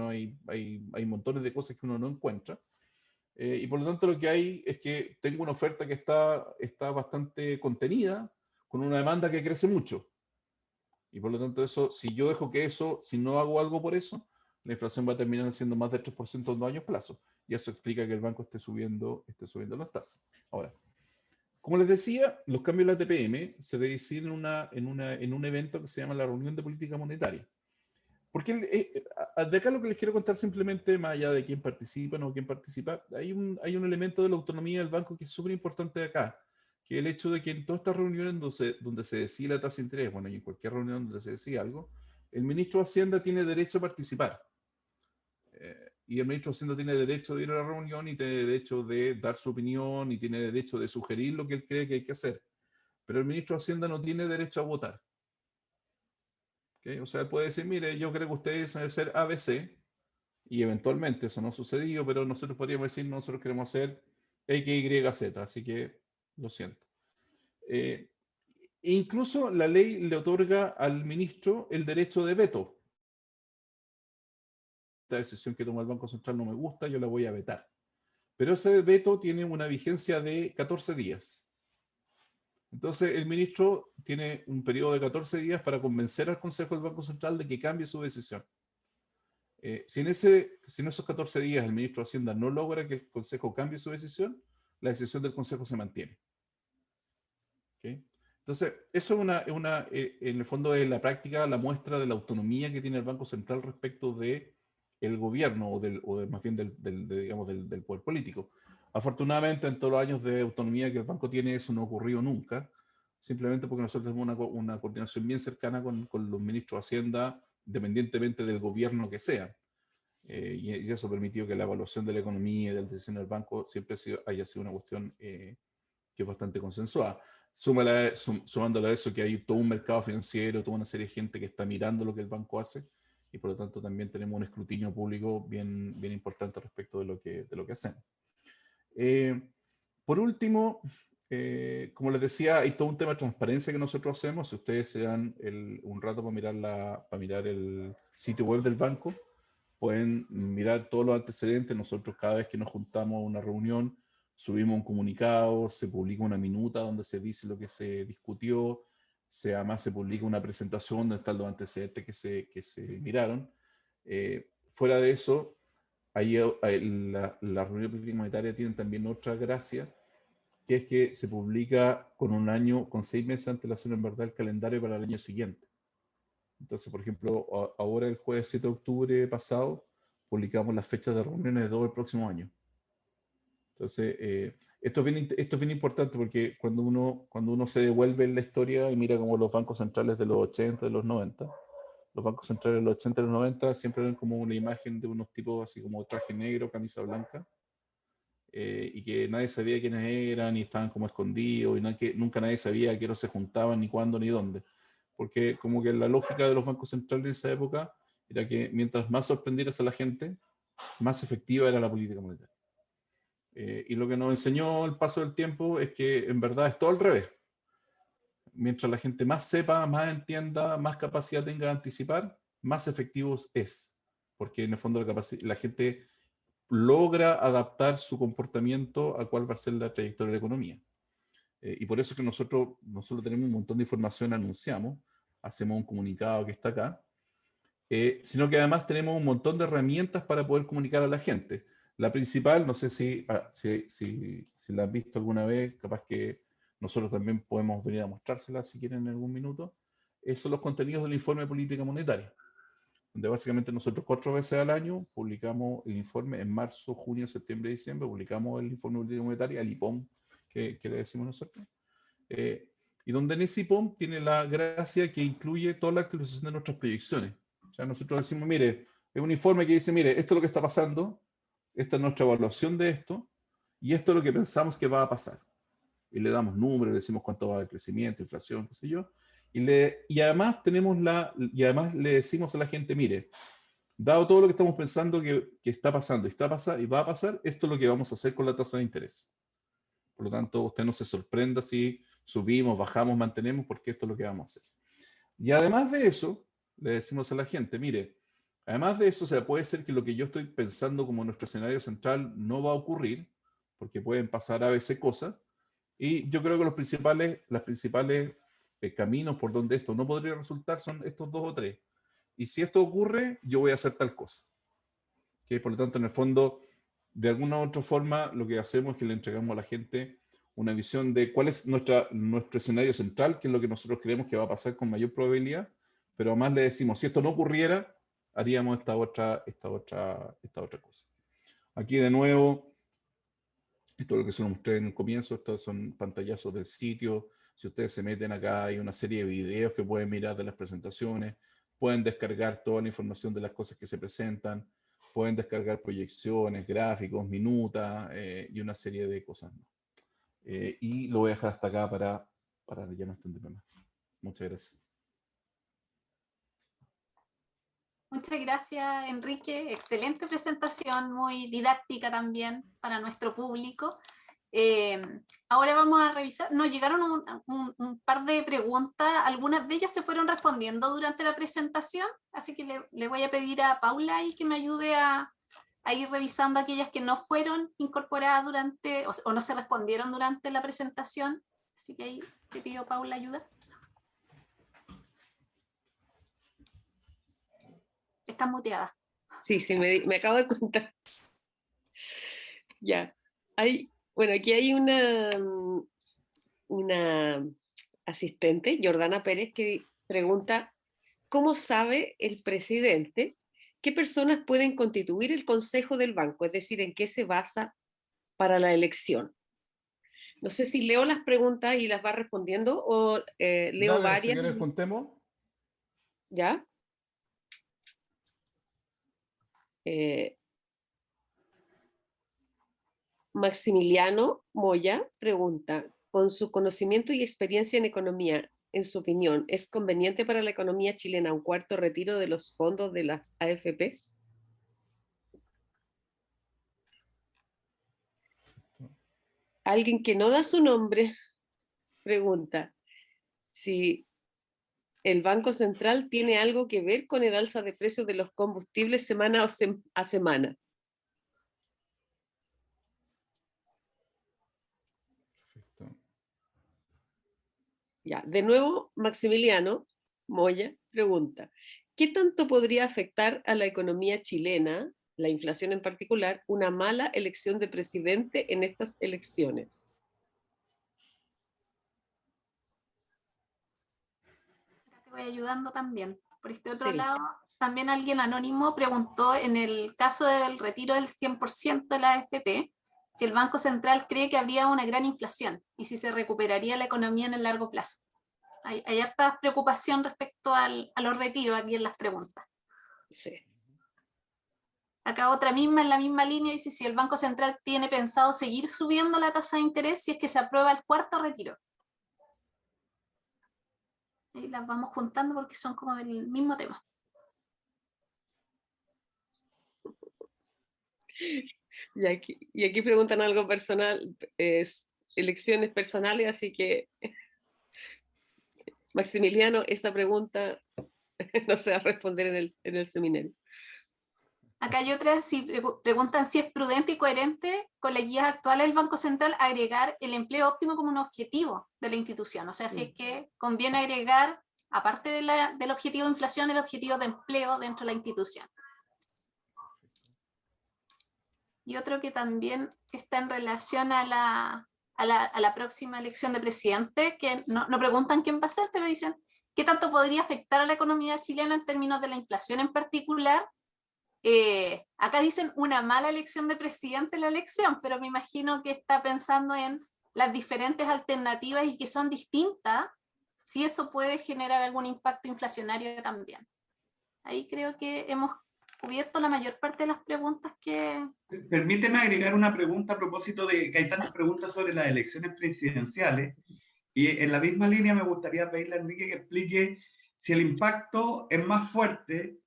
hay montones de cosas que uno no encuentra. Y por lo tanto lo que hay es que tengo una oferta que está bastante contenida, con una demanda que crece mucho. Y por lo tanto si no hago algo por eso, la inflación va a terminar siendo más del 3% en 2 años plazo. y eso explica que el banco esté subiendo las tasas. Ahora, como les decía, los cambios de la TPM se deciden en un evento que se llama la reunión de política monetaria. Porque de acá lo que les quiero contar simplemente, más allá de quién participa o no quién participa, hay un elemento de la autonomía del banco que es súper importante de acá, que es el hecho de que en todas estas reuniones donde se decide la tasa de interés, bueno, y en cualquier reunión donde se decide algo, el ministro de Hacienda tiene derecho a participar. Y el ministro de Hacienda tiene derecho de ir a la reunión y tiene derecho de dar su opinión y tiene derecho de sugerir lo que él cree que hay que hacer. Pero el ministro de Hacienda no tiene derecho a votar. ¿Okay? O sea, él puede decir, mire, yo creo que ustedes deben hacer ABC, y eventualmente eso no ha sucedido, pero nosotros podríamos decir, nosotros queremos hacer XYZ, así que lo siento. E incluso la ley le otorga al ministro el derecho de veto. Esta decisión que toma el Banco Central no me gusta, yo la voy a vetar. Pero ese veto tiene una vigencia de 14 días. Entonces, el ministro tiene un periodo de 14 días para convencer al Consejo del Banco Central de que cambie su decisión. Si en esos 14 días el ministro de Hacienda no logra que el Consejo cambie su decisión, la decisión del Consejo se mantiene. ¿Okay? Entonces, eso en el fondo es la práctica, la muestra de la autonomía que tiene el Banco Central respecto de el gobierno más bien del poder político. Afortunadamente, en todos los años de autonomía que el banco tiene, eso no ha ocurrido nunca, simplemente porque nosotros tenemos una coordinación bien cercana con los ministros de Hacienda, independientemente del gobierno que sea. Y eso ha permitido que la evaluación de la economía y de la decisión del banco siempre haya sido una cuestión que es bastante consensuada. Sumándole a eso que hay todo un mercado financiero, toda una serie de gente que está mirando lo que el banco hace, y por lo tanto también tenemos un escrutinio público bien importante respecto de lo que hacemos. Por último, como les decía, hay todo un tema de transparencia que nosotros hacemos. Si ustedes se dan un rato para mirar el sitio web del banco, pueden mirar todos los antecedentes. Nosotros cada vez que nos juntamos a una reunión, subimos un comunicado, se publica una minuta donde se dice lo que se discutió, además se publica una presentación donde están los antecedentes que se miraron. Fuera de eso, la reunión de política monetaria tiene también otra gracia, que es que se publica con 6 meses de antelación en verdad el calendario para el año siguiente. Entonces, por ejemplo, ahora el jueves 7 de octubre pasado, publicamos las fechas de reuniones de todo el próximo año. Entonces, esto es bien importante porque cuando uno se devuelve en la historia y mira como los bancos centrales de los 80, de los 90, los bancos centrales de los 80 y los 90 siempre ven como una imagen de unos tipos así como traje negro, camisa blanca, y que nadie sabía quiénes eran y estaban como escondidos y nunca nadie sabía a qué hora se juntaban, ni cuándo, ni dónde. Porque como que la lógica de los bancos centrales en esa época era que mientras más sorprendieras a la gente, más efectiva era la política monetaria. Y lo que nos enseñó el paso del tiempo es que en verdad es todo al revés. Mientras la gente más sepa, más entienda, más capacidad tenga de anticipar, más efectivos es. Porque en el fondo la gente logra adaptar su comportamiento a cuál va a ser la trayectoria de la economía. Y por eso es que nosotros tenemos un montón de información, anunciamos, hacemos un comunicado que está acá, sino que además tenemos un montón de herramientas para poder comunicar a la gente. La principal, no sé si la han visto alguna vez, capaz que nosotros también podemos venir a mostrársela si quieren en algún minuto, son los contenidos del informe de política monetaria, donde básicamente nosotros 4 veces al año publicamos el informe en marzo, junio, septiembre y diciembre, publicamos el informe de política monetaria, el IPOM, que le decimos nosotros, y donde en ese IPOM tiene la gracia que incluye toda la actualización de nuestras proyecciones. O sea, nosotros decimos, mire, es un informe que dice, mire, esto es lo que está pasando, esta es nuestra evaluación de esto, y esto es lo que pensamos que va a pasar. Y le damos números, le decimos cuánto va el crecimiento, inflación, qué sé yo, y además le decimos a la gente, mire, dado todo lo que estamos pensando que está pasando y va a pasar, esto es lo que vamos a hacer con la tasa de interés. Por lo tanto, usted no se sorprenda si subimos, bajamos, mantenemos, porque esto es lo que vamos a hacer. Y además de eso, le decimos a la gente, mire, además de eso, o sea, puede ser que lo que yo estoy pensando como nuestro escenario central no va a ocurrir, porque pueden pasar a veces cosas, y yo creo que los principales caminos por donde esto no podría resultar son estos 2 o 3. Y si esto ocurre, yo voy a hacer tal cosa. ¿Okay? Por lo tanto, en el fondo, de alguna u otra forma lo que hacemos es que le entregamos a la gente una visión de cuál es nuestro escenario central, qué es lo que nosotros creemos que va a pasar con mayor probabilidad, pero además le decimos, si esto no ocurriera, haríamos esta otra cosa. Aquí de nuevo, esto es lo que se lo mostré en el comienzo, estos son pantallazos del sitio. Si ustedes se meten acá, hay una serie de videos que pueden mirar de las presentaciones, pueden descargar toda la información de las cosas que se presentan, pueden descargar proyecciones, gráficos, minutas y una serie de cosas más. Y lo voy a dejar hasta acá para ya no extenderme más. Muchas gracias. Muchas gracias, Enrique. Excelente presentación, muy didáctica también para nuestro público. Ahora vamos a revisar, nos llegaron un par de preguntas, algunas de ellas se fueron respondiendo durante la presentación, así que le voy a pedir a Paula ahí que me ayude a ir revisando aquellas que no fueron incorporadas durante, o no se respondieron durante la presentación, así que ahí te pido, Paula, ayuda. Estás muteada. Sí, me acabo de contar. Ya. Bueno, aquí hay una asistente, Jordana Pérez, que pregunta, ¿cómo sabe el presidente qué personas pueden constituir el consejo del banco? Es decir, ¿en qué se basa para la elección? No sé si leo las preguntas y las va respondiendo o leo Dale, varias. si quieres, contemos. ¿Ya? Maximiliano Moya pregunta, con su conocimiento y experiencia en economía, en su opinión, ¿es conveniente para la economía chilena un cuarto retiro de los fondos de las AFPs? Alguien que no da su nombre pregunta si el Banco Central tiene algo que ver con el alza de precios de los combustibles semana a semana. Perfecto. Ya, de nuevo, Maximiliano Moya pregunta, ¿qué tanto podría afectar a la economía chilena, la inflación en particular, una mala elección de presidente en estas elecciones? Te voy ayudando también. Por este otro Sí. lado, también alguien anónimo preguntó en el caso del retiro del 100% de la AFP, si el Banco Central cree que habría una gran inflación y si se recuperaría la economía en el largo plazo. Hay harta preocupación respecto a los retiros aquí en las preguntas. Sí. Acá otra misma en la misma línea dice si el Banco Central tiene pensado seguir subiendo la tasa de interés si es que se aprueba el cuarto retiro. Ahí las vamos juntando porque son como del mismo tema. Y aquí preguntan algo personal, elecciones personales, así que Maximiliano, esa pregunta no se va a responder en el seminario. Acá hay otras, si preguntan si es prudente y coherente con las guías actuales del Banco Central agregar el empleo óptimo como un objetivo de la institución. O sea, si es que conviene agregar, aparte del objetivo de inflación, el objetivo de empleo dentro de la institución. Y otro que también está en relación a la próxima elección de presidente, que no preguntan quién va a ser, pero dicen, ¿qué tanto podría afectar a la economía chilena en términos de la inflación en particular? Acá dicen una mala elección de presidente en la elección, pero me imagino que está pensando en las diferentes alternativas y que son distintas, si eso puede generar algún impacto inflacionario también. Ahí creo que hemos cubierto la mayor parte de las preguntas que... Permíteme agregar una pregunta a propósito de que hay tantas preguntas sobre las elecciones presidenciales, y en la misma línea me gustaría pedirle a Enrique que explique si el impacto es más fuerte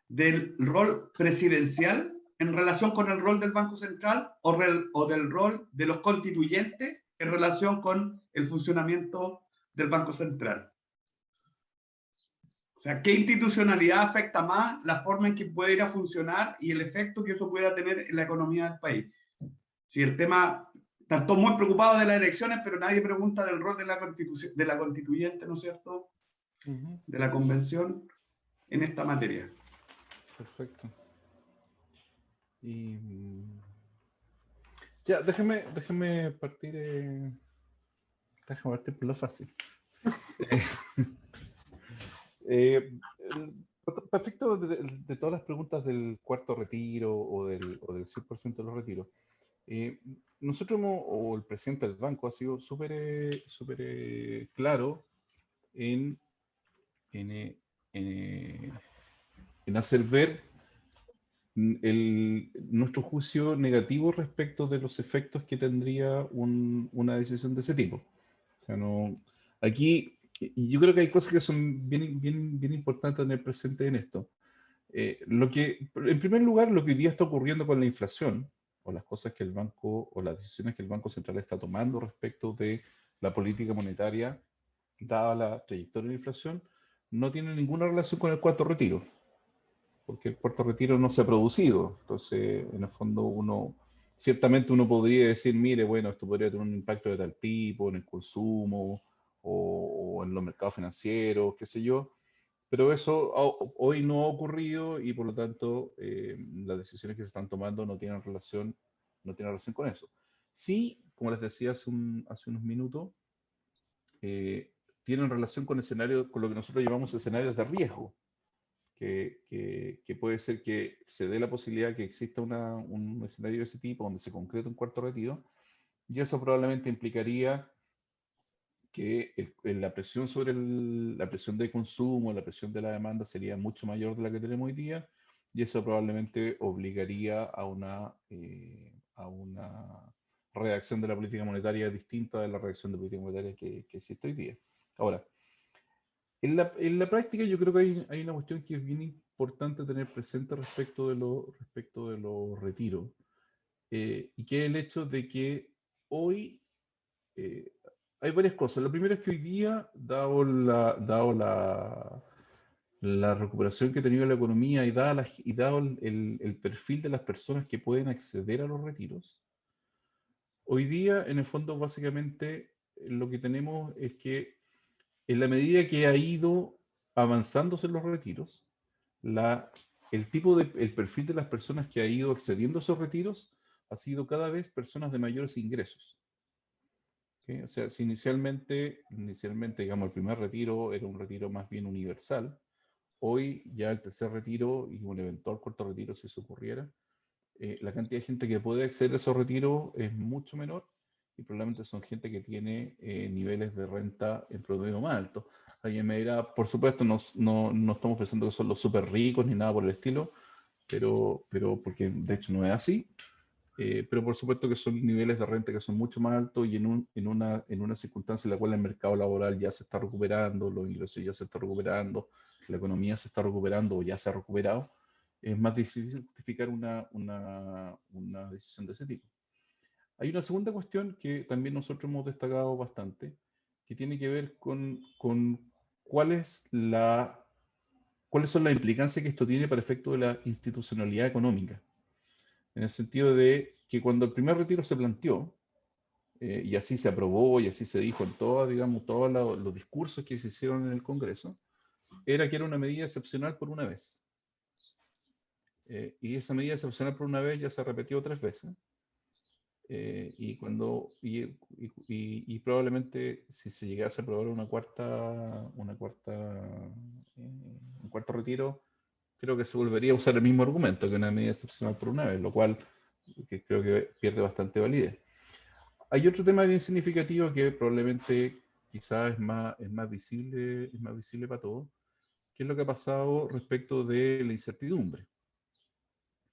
del rol presidencial en relación con el rol del Banco Central o del rol de los constituyentes en relación con el funcionamiento del Banco Central. O sea, ¿qué institucionalidad afecta más la forma en que puede ir a funcionar y el efecto que eso pueda tener en la economía del país? Si el tema, están todos muy preocupados de las elecciones, pero nadie pregunta del rol de la constituyente, ¿no es cierto? De la convención en esta materia. Perfecto. Y Ya, déjeme partir, déjame partir por lo fácil. Perfecto, de todas las preguntas del cuarto retiro o del 100% de los retiros. Nosotros o el presidente del banco ha sido súper claro en hacer ver nuestro juicio negativo respecto de los efectos que tendría una decisión de ese tipo. O sea, no, aquí, y yo creo que hay cosas que son bien importantes tener presente en esto. En primer lugar, lo que hoy día está ocurriendo con la inflación, o las cosas que el banco, o las decisiones que el Banco Central está tomando respecto de la política monetaria, dada la trayectoria de la inflación, no tiene ninguna relación con el cuarto retiro, porque el cuarto retiro no se ha producido. Entonces, en el fondo, ciertamente uno podría decir, mire, bueno, esto podría tener un impacto de tal tipo en el consumo o en los mercados financieros, qué sé yo, pero eso hoy no ha ocurrido y por lo tanto las decisiones que se están tomando no tienen relación con eso. Sí, como les decía hace unos minutos, tienen relación con lo que nosotros llamamos escenarios de riesgo, que puede ser que se dé la posibilidad que exista un escenario de ese tipo donde se concrete un cuarto retiro, y eso probablemente implicaría que la presión la presión de consumo, la presión de la demanda sería mucho mayor de la que tenemos hoy día, y eso probablemente obligaría a una reacción de la política monetaria distinta de la reacción de política monetaria que existe hoy día. Ahora, en la práctica yo creo que hay una cuestión que es bien importante tener presente respecto de los retiros, y que es el hecho de que hoy hay varias cosas. Lo primero es que hoy día, dado la recuperación que ha tenido la economía y dado el perfil de las personas que pueden acceder a los retiros, hoy día, en el fondo, básicamente, lo que tenemos es que en la medida que ha ido avanzándose en los retiros, el perfil de las personas que ha ido accediendo a esos retiros ha sido cada vez personas de mayores ingresos. ¿Okay? O sea, si inicialmente, digamos, el primer retiro era un retiro más bien universal, hoy ya el tercer retiro y un eventual cuarto retiro, si eso ocurriera, la cantidad de gente que puede acceder a esos retiros es mucho menor y probablemente son gente que tiene niveles de renta en promedio más altos. Alguien me dirá, por supuesto, no estamos pensando que son los súper ricos ni nada por el estilo, pero porque de hecho no es así. Pero por supuesto que son niveles de renta que son mucho más altos y en una circunstancia en la cual el mercado laboral ya se está recuperando, los ingresos ya se están recuperando, la economía se está recuperando o ya se ha recuperado, es más difícil justificar una decisión de ese tipo. Hay una segunda cuestión que también nosotros hemos destacado bastante, que tiene que ver con cuáles son las implicancias que esto tiene para efecto de la institucionalidad económica. En el sentido de que cuando el primer retiro se planteó, y así se aprobó y así se dijo en todos los discursos que se hicieron en el Congreso, era que era una medida excepcional por una vez. Y esa medida excepcional por una vez ya se repetió 3 veces. Y probablemente si se llegase a aprobar un cuarto retiro, creo que se volvería a usar el mismo argumento, que una medida excepcional por una vez, lo cual que creo que pierde bastante validez. Hay otro tema bien significativo que probablemente quizás es más visible para todos, que es lo que ha pasado respecto de la incertidumbre.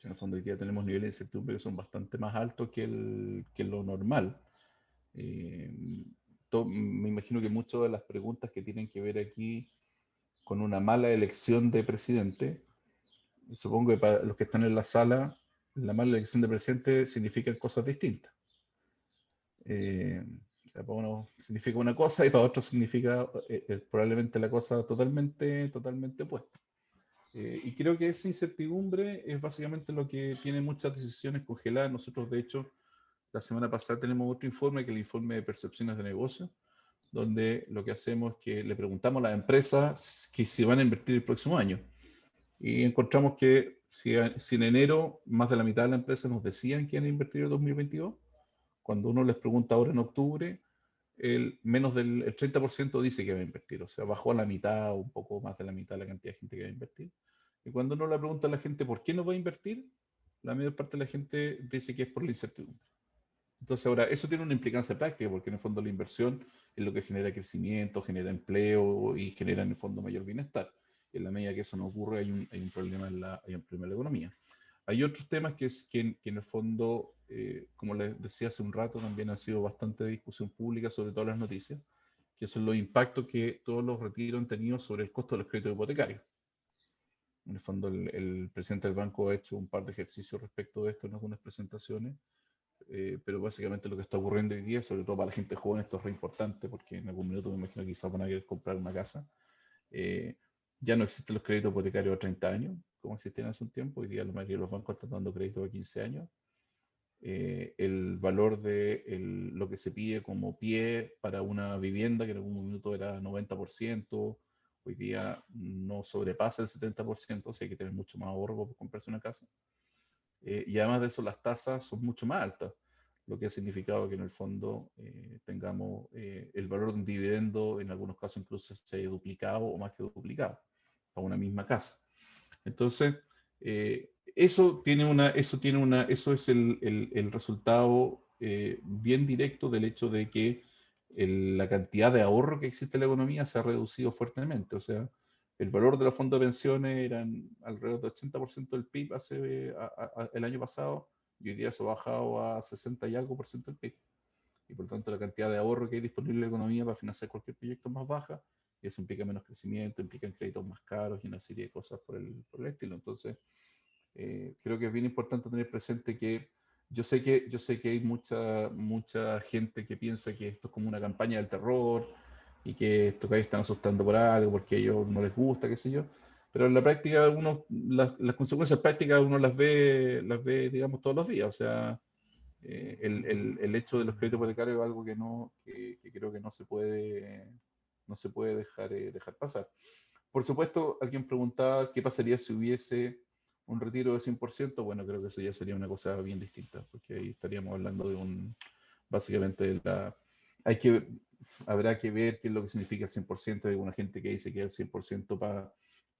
En el fondo hoy día tenemos niveles de incertidumbre que son bastante más altos que lo normal. Me imagino que muchas de las preguntas que tienen que ver aquí con una mala elección de presidente, supongo que para los que están en la sala, la mala elección de presidente significa cosas distintas. O sea, para uno significa una cosa y para otro significa probablemente la cosa totalmente opuesta. Y creo que esa incertidumbre es básicamente lo que tiene muchas decisiones congeladas. Nosotros, de hecho, la semana pasada tenemos otro informe, que es el informe de percepciones de negocio, donde lo que hacemos es que le preguntamos a las empresas que si van a invertir el próximo año. Y encontramos que si en enero más de la mitad de las empresas nos decían que iban a invertir en 2022, cuando uno les pregunta ahora en octubre, menos del 30% dice que va a invertir, o sea, bajó a la mitad o un poco más de la mitad la cantidad de gente que va a invertir. Y cuando uno le pregunta a la gente por qué no va a invertir, la mayor parte de la gente dice que es por la incertidumbre. Entonces ahora, eso tiene una implicancia práctica, porque en el fondo la inversión es lo que genera crecimiento, genera empleo y genera en el fondo mayor bienestar. Y en la medida que eso no ocurre, hay un problema en la economía. Hay otros temas que en el fondo, como les decía hace un rato, también ha sido bastante discusión pública sobre todas las noticias, que son los impactos que todos los retiros han tenido sobre el costo de los créditos hipotecarios. En el fondo, el presidente del banco ha hecho un par de ejercicios respecto de esto en algunas presentaciones, pero básicamente lo que está ocurriendo hoy día, sobre todo para la gente joven, esto es re importante, porque en algún minuto me imagino que quizás van a querer comprar una casa. Ya no existen los créditos hipotecarios a 30 años, como existían hace un tiempo. Hoy día la mayoría de los bancos están dando créditos a 15 años. El valor de lo que se pide como pie para una vivienda, que en algún minuto era 90%, hoy día no sobrepasa el 70%, o sea hay que tener mucho más ahorro para comprarse una casa. Y además de eso, las tasas son mucho más altas, lo que ha significado que en el fondo tengamos el valor de un dividendo, en algunos casos incluso se haya duplicado o más que duplicado a una misma casa. Entonces, eso es el resultado bien directo del hecho de que la cantidad de ahorro que existe en la economía se ha reducido fuertemente. O sea, el valor de los fondos de pensiones eran alrededor del 80% del PIB el año pasado, y hoy día eso ha bajado a 60 y algo por ciento del PIB. Y por lo tanto la cantidad de ahorro que hay disponible en la economía para financiar cualquier proyecto es más baja, y eso implica menos crecimiento, implica créditos más caros y una serie de cosas por el estilo. Entonces, creo que es bien importante tener presente que yo sé que hay mucha gente que piensa que esto es como una campaña del terror y que estos países están asustando por algo porque a ellos no les gusta, qué sé yo. Pero en la práctica, las consecuencias prácticas uno las ve, digamos, todos los días. O sea, el hecho de los créditos hipotecarios es algo que creo que no se puede dejar pasar. Por supuesto, alguien preguntaba qué pasaría si hubiese un retiro de 100%. Bueno, creo que eso ya sería una cosa bien distinta, porque ahí estaríamos hablando básicamente habrá que ver qué es lo que significa el 100%. Hay alguna gente que dice que es el 100%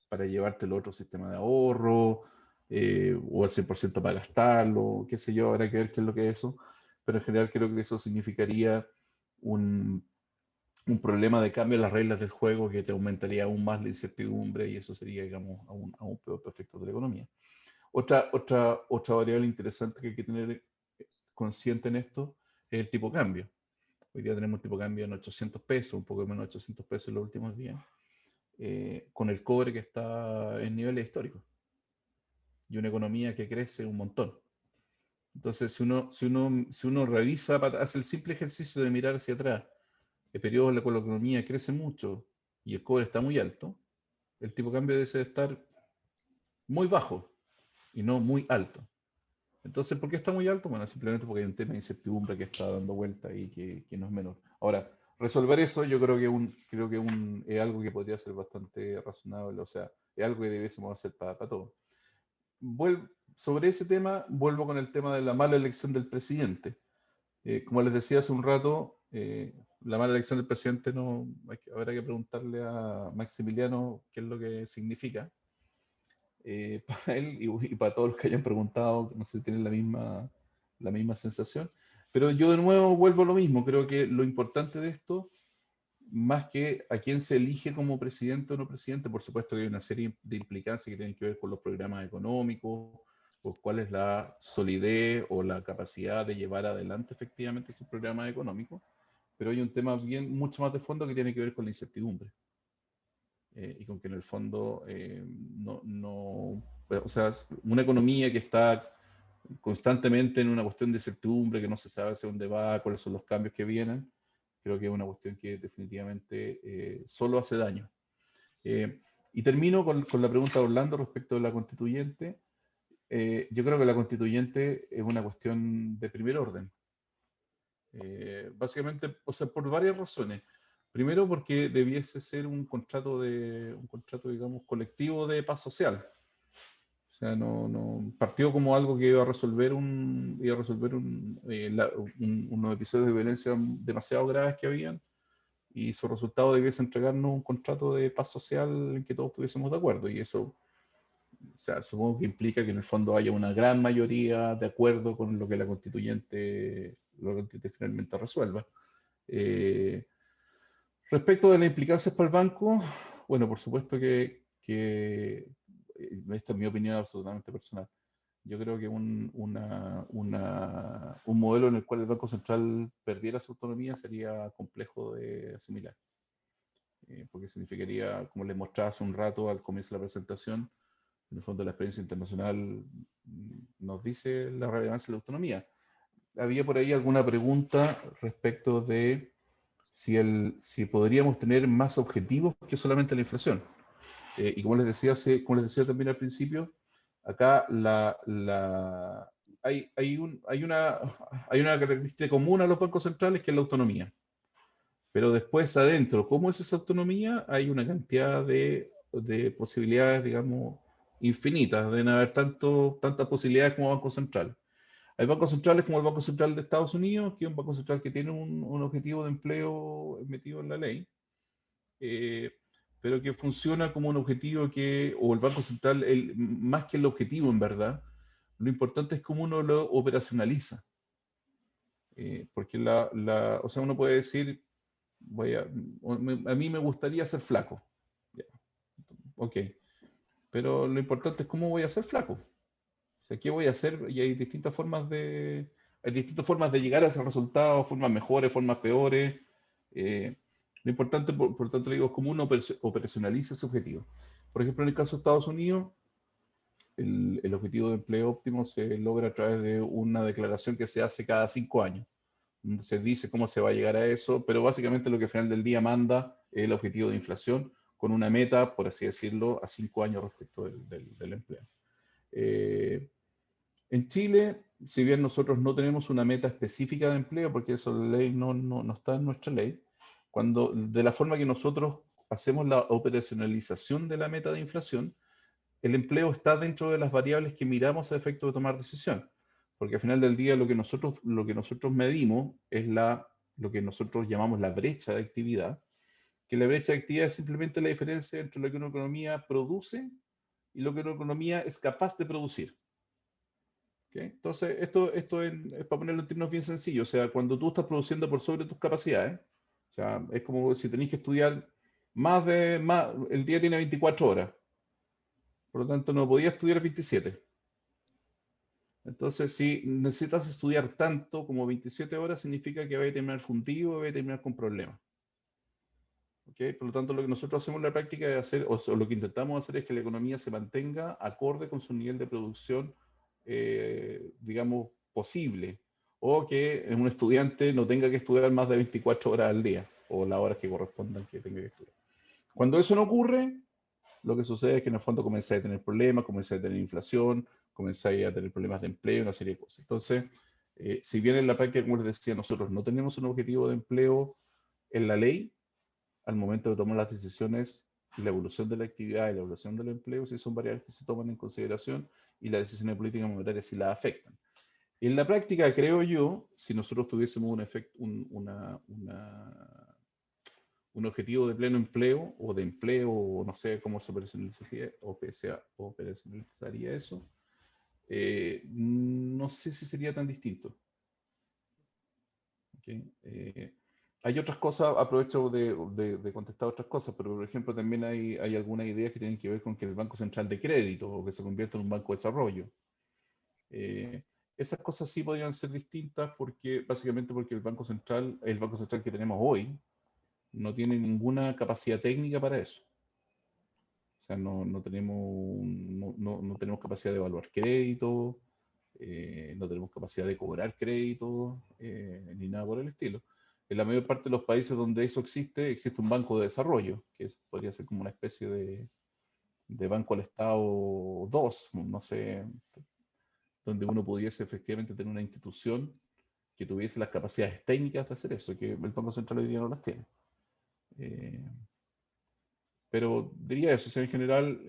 para llevártelo a otro sistema de ahorro, o el 100% para gastarlo, qué sé yo, habrá que ver qué es lo que es eso. Pero en general creo que eso significaría un problema de cambio en las reglas del juego que te aumentaría aún más la incertidumbre, y eso sería, digamos, aún peor para efectos de la economía. Otra variable interesante que hay que tener consciente en esto es el tipo de cambio. Hoy día tenemos un tipo de cambio en 800 pesos, un poco menos de 800 pesos en los últimos días, con el cobre que está en niveles históricos y una economía que crece un montón. Entonces, si uno revisa, hace el simple ejercicio de mirar hacia atrás, el periodo en el cual la economía crece mucho y el cobre está muy alto, el tipo de cambio debe estar muy bajo y no muy alto. Entonces, ¿por qué está muy alto? Bueno, simplemente porque hay un tema de incertidumbre que está dando vuelta y que no es menor. Ahora, resolver eso yo creo que es algo que podría ser bastante razonable, o sea, es algo que debiésemos hacer para todo. Sobre ese tema, vuelvo con el tema de la mala elección del presidente. Como les decía hace un rato, la mala elección del presidente habrá que preguntarle a Maximiliano qué es lo que significa. Para él y para todos los que hayan preguntado, no sé si tienen la misma sensación. Pero yo de nuevo vuelvo a lo mismo. Creo que lo importante de esto, más que a quién se elige como presidente o no presidente, por supuesto que hay una serie de implicancias que tienen que ver con los programas económicos, o cuál es la solidez o la capacidad de llevar adelante efectivamente sus programas económicos, pero hay un tema mucho más de fondo que tiene que ver con la incertidumbre. Y con que en el fondo o sea, una economía que está constantemente en una cuestión de incertidumbre, que no se sabe hacia dónde va, cuáles son los cambios que vienen, creo que es una cuestión que definitivamente solo hace daño. Y termino con la pregunta de Orlando respecto de la constituyente. Yo creo que la constituyente es una cuestión de primer orden. Básicamente, o sea, por varias razones. Primero, porque debiese ser un contrato, digamos, colectivo de paz social. O sea, partió como algo que iba a resolver unos episodios de violencia demasiado graves que habían, y su resultado debiese entregarnos un contrato de paz social en que todos estuviésemos de acuerdo. Y eso, o sea, supongo que implica que en el fondo haya una gran mayoría de acuerdo con lo que la constituyente finalmente resuelva. Respecto de las implicancias para el banco, bueno, por supuesto que esta es mi opinión absolutamente personal. Yo creo que un modelo en el cual el Banco Central perdiera su autonomía sería complejo de asimilar. Porque significaría, como les mostraba hace un rato al comienzo de la presentación, en el fondo la experiencia internacional nos dice la relevancia de la autonomía. Había por ahí alguna pregunta respecto de si podríamos tener más objetivos que solamente la inflación. Y como les decía también al principio, acá hay una característica común a los bancos centrales, que es la autonomía. Pero después adentro, ¿cómo es esa autonomía? Hay una cantidad de posibilidades, digamos, infinitas. Deben haber tantas posibilidades como Banco Central. Hay bancos centrales como el Banco Central de Estados Unidos, que es un banco central que tiene un objetivo de empleo metido en la ley, pero que funciona como un objetivo o el Banco Central, más que el objetivo en verdad, lo importante es cómo uno lo operacionaliza. Porque o sea, uno puede decir, a mí me gustaría ser flaco. Ok, pero lo importante es cómo voy a ser flaco. O sea, ¿qué voy a hacer? Y hay distintas formas de llegar a ese resultado, formas mejores, formas peores. Lo importante, por tanto, le digo, es cómo uno operacionaliza ese objetivo. Por ejemplo, en el caso de Estados Unidos, el objetivo de empleo óptimo se logra a través de una declaración que se hace cada 5 años. Se dice cómo se va a llegar a eso, pero básicamente lo que al final del día manda es el objetivo de inflación, con una meta, por así decirlo, a 5 años respecto del empleo. En Chile, si bien nosotros no tenemos una meta específica de empleo, porque eso la ley no está en nuestra ley, de la forma que nosotros hacemos la operacionalización de la meta de inflación, el empleo está dentro de las variables que miramos a efecto de tomar decisión. Porque al final del día lo que nosotros medimos es lo que nosotros llamamos la brecha de actividad, que la brecha de actividad es simplemente la diferencia entre lo que una economía produce y lo que una economía es capaz de producir. ¿Okay? Entonces, esto es para ponerlo en términos bien sencillos. O sea, cuando tú estás produciendo por sobre tus capacidades, o sea, es como si tenés que estudiar el día tiene 24 horas. Por lo tanto, no podías estudiar 27. Entonces, si necesitas estudiar tanto como 27 horas, significa que vas a terminar fundido, vas a terminar con problemas. ¿Okay? Por lo tanto, lo que nosotros hacemos en la práctica es hacer, o lo que intentamos hacer es que la economía se mantenga acorde con su nivel de producción, digamos, posible. O que un estudiante no tenga que estudiar más de 24 horas al día, o las horas que correspondan que tenga que estudiar. Cuando eso no ocurre, lo que sucede es que en el fondo comenzáis a tener problemas, comenzáis a tener inflación, comenzáis a tener problemas de empleo, una serie de cosas. Entonces, si bien en la práctica, como les decía, nosotros no tenemos un objetivo de empleo en la ley, al momento de tomar las decisiones, la evolución de la actividad y la evolución del empleo sí son variables que se toman en consideración, y las decisiones de política monetaria sí las afectan. En la práctica, creo yo, si nosotros tuviésemos un objetivo de pleno empleo o de empleo, o no sé cómo se operacionalizaría eso, no sé si sería tan distinto. ¿Okay? Hay otras cosas, aprovecho de contestar otras cosas, pero por ejemplo también hay algunas ideas que tienen que ver con que el Banco Central de Crédito, o que se convierta en un banco de desarrollo. Esas cosas sí podrían ser distintas, básicamente porque el Banco Central que tenemos hoy, no tiene ninguna capacidad técnica para eso. O sea, no tenemos capacidad de evaluar crédito, no tenemos capacidad de cobrar crédito, ni nada por el estilo. En la mayor parte de los países donde eso existe un banco de desarrollo, que podría ser como una especie de banco al Estado 2, no sé, donde uno pudiese efectivamente tener una institución que tuviese las capacidades técnicas de hacer eso, que el Banco Central hoy día no las tiene. Pero diría eso, o sea, en general,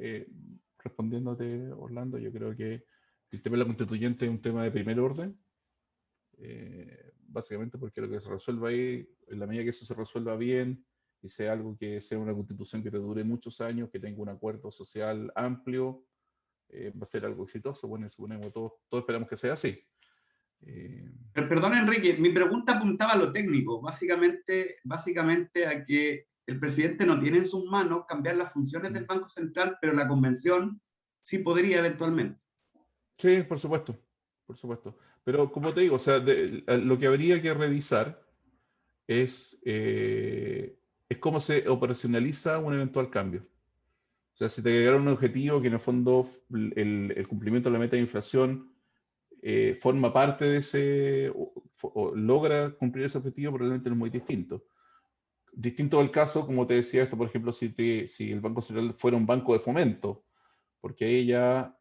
respondiéndote, Orlando, yo creo que el tema de la constituyente es un tema de primer orden, básicamente porque lo que se resuelva ahí, en la medida que eso se resuelva bien, y sea algo que sea una constitución que te dure muchos años, que tenga un acuerdo social amplio, va a ser algo exitoso. Bueno, suponemos, todos esperamos que sea así. Perdón, Enrique, mi pregunta apuntaba a lo técnico, básicamente a que el presidente no tiene en sus manos cambiar las funciones del Banco Central, pero la convención sí podría eventualmente. Sí, por supuesto, por supuesto. Pero como te digo, o sea, lo que habría que revisar es cómo se operacionaliza un eventual cambio. O sea, si te agregaron un objetivo que en el fondo el cumplimiento de la meta de inflación forma parte de ese, o logra cumplir ese objetivo, probablemente no es muy distinto. Distinto al caso, como te decía esto, por ejemplo, si el Banco Central fuera un banco de fomento, porque ella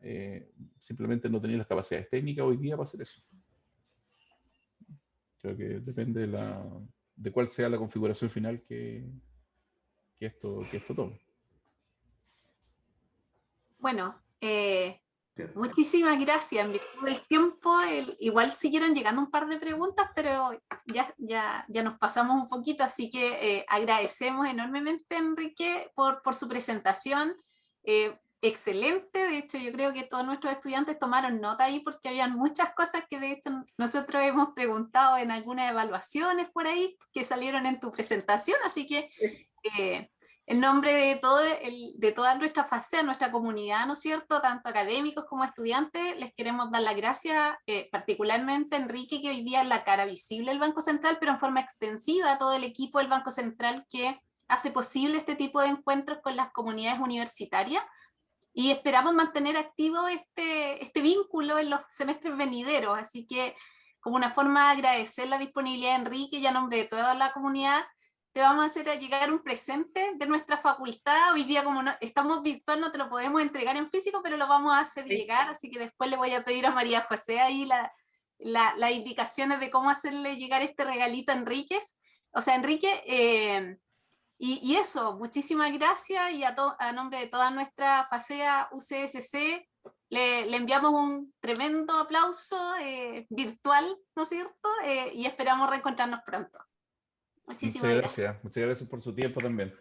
simplemente no tenía las capacidades técnicas hoy día para hacer eso. Creo que depende de cuál sea la configuración final que esto tome. Bueno, muchísimas gracias. En virtud del tiempo, igual siguieron llegando un par de preguntas, pero ya nos pasamos un poquito, así que agradecemos enormemente, Enrique, por su presentación. Excelente, de hecho yo creo que todos nuestros estudiantes tomaron nota ahí porque habían muchas cosas que de hecho nosotros hemos preguntado en algunas evaluaciones por ahí que salieron en tu presentación, así que en nombre de toda nuestra fase, nuestra comunidad, ¿no es cierto?, tanto académicos como estudiantes, les queremos dar las gracias, particularmente a Enrique, que hoy día es la cara visible del Banco Central, pero en forma extensiva a todo el equipo del Banco Central que hace posible este tipo de encuentros con las comunidades universitarias. Y esperamos mantener activo este vínculo en los semestres venideros, así que como una forma de agradecer la disponibilidad de Enrique y a nombre de toda la comunidad, te vamos a hacer llegar un presente de nuestra facultad. Hoy día como estamos virtual no te lo podemos entregar en físico, pero lo vamos a hacer llegar, así que después le voy a pedir a María José ahí las indicaciones de cómo hacerle llegar este regalito a Enrique. Y eso, muchísimas gracias y a nombre de toda nuestra FASEA UCSC le enviamos un tremendo aplauso virtual, ¿no es cierto? Y esperamos reencontrarnos pronto. Muchísimas gracias. Muchas gracias por su tiempo también.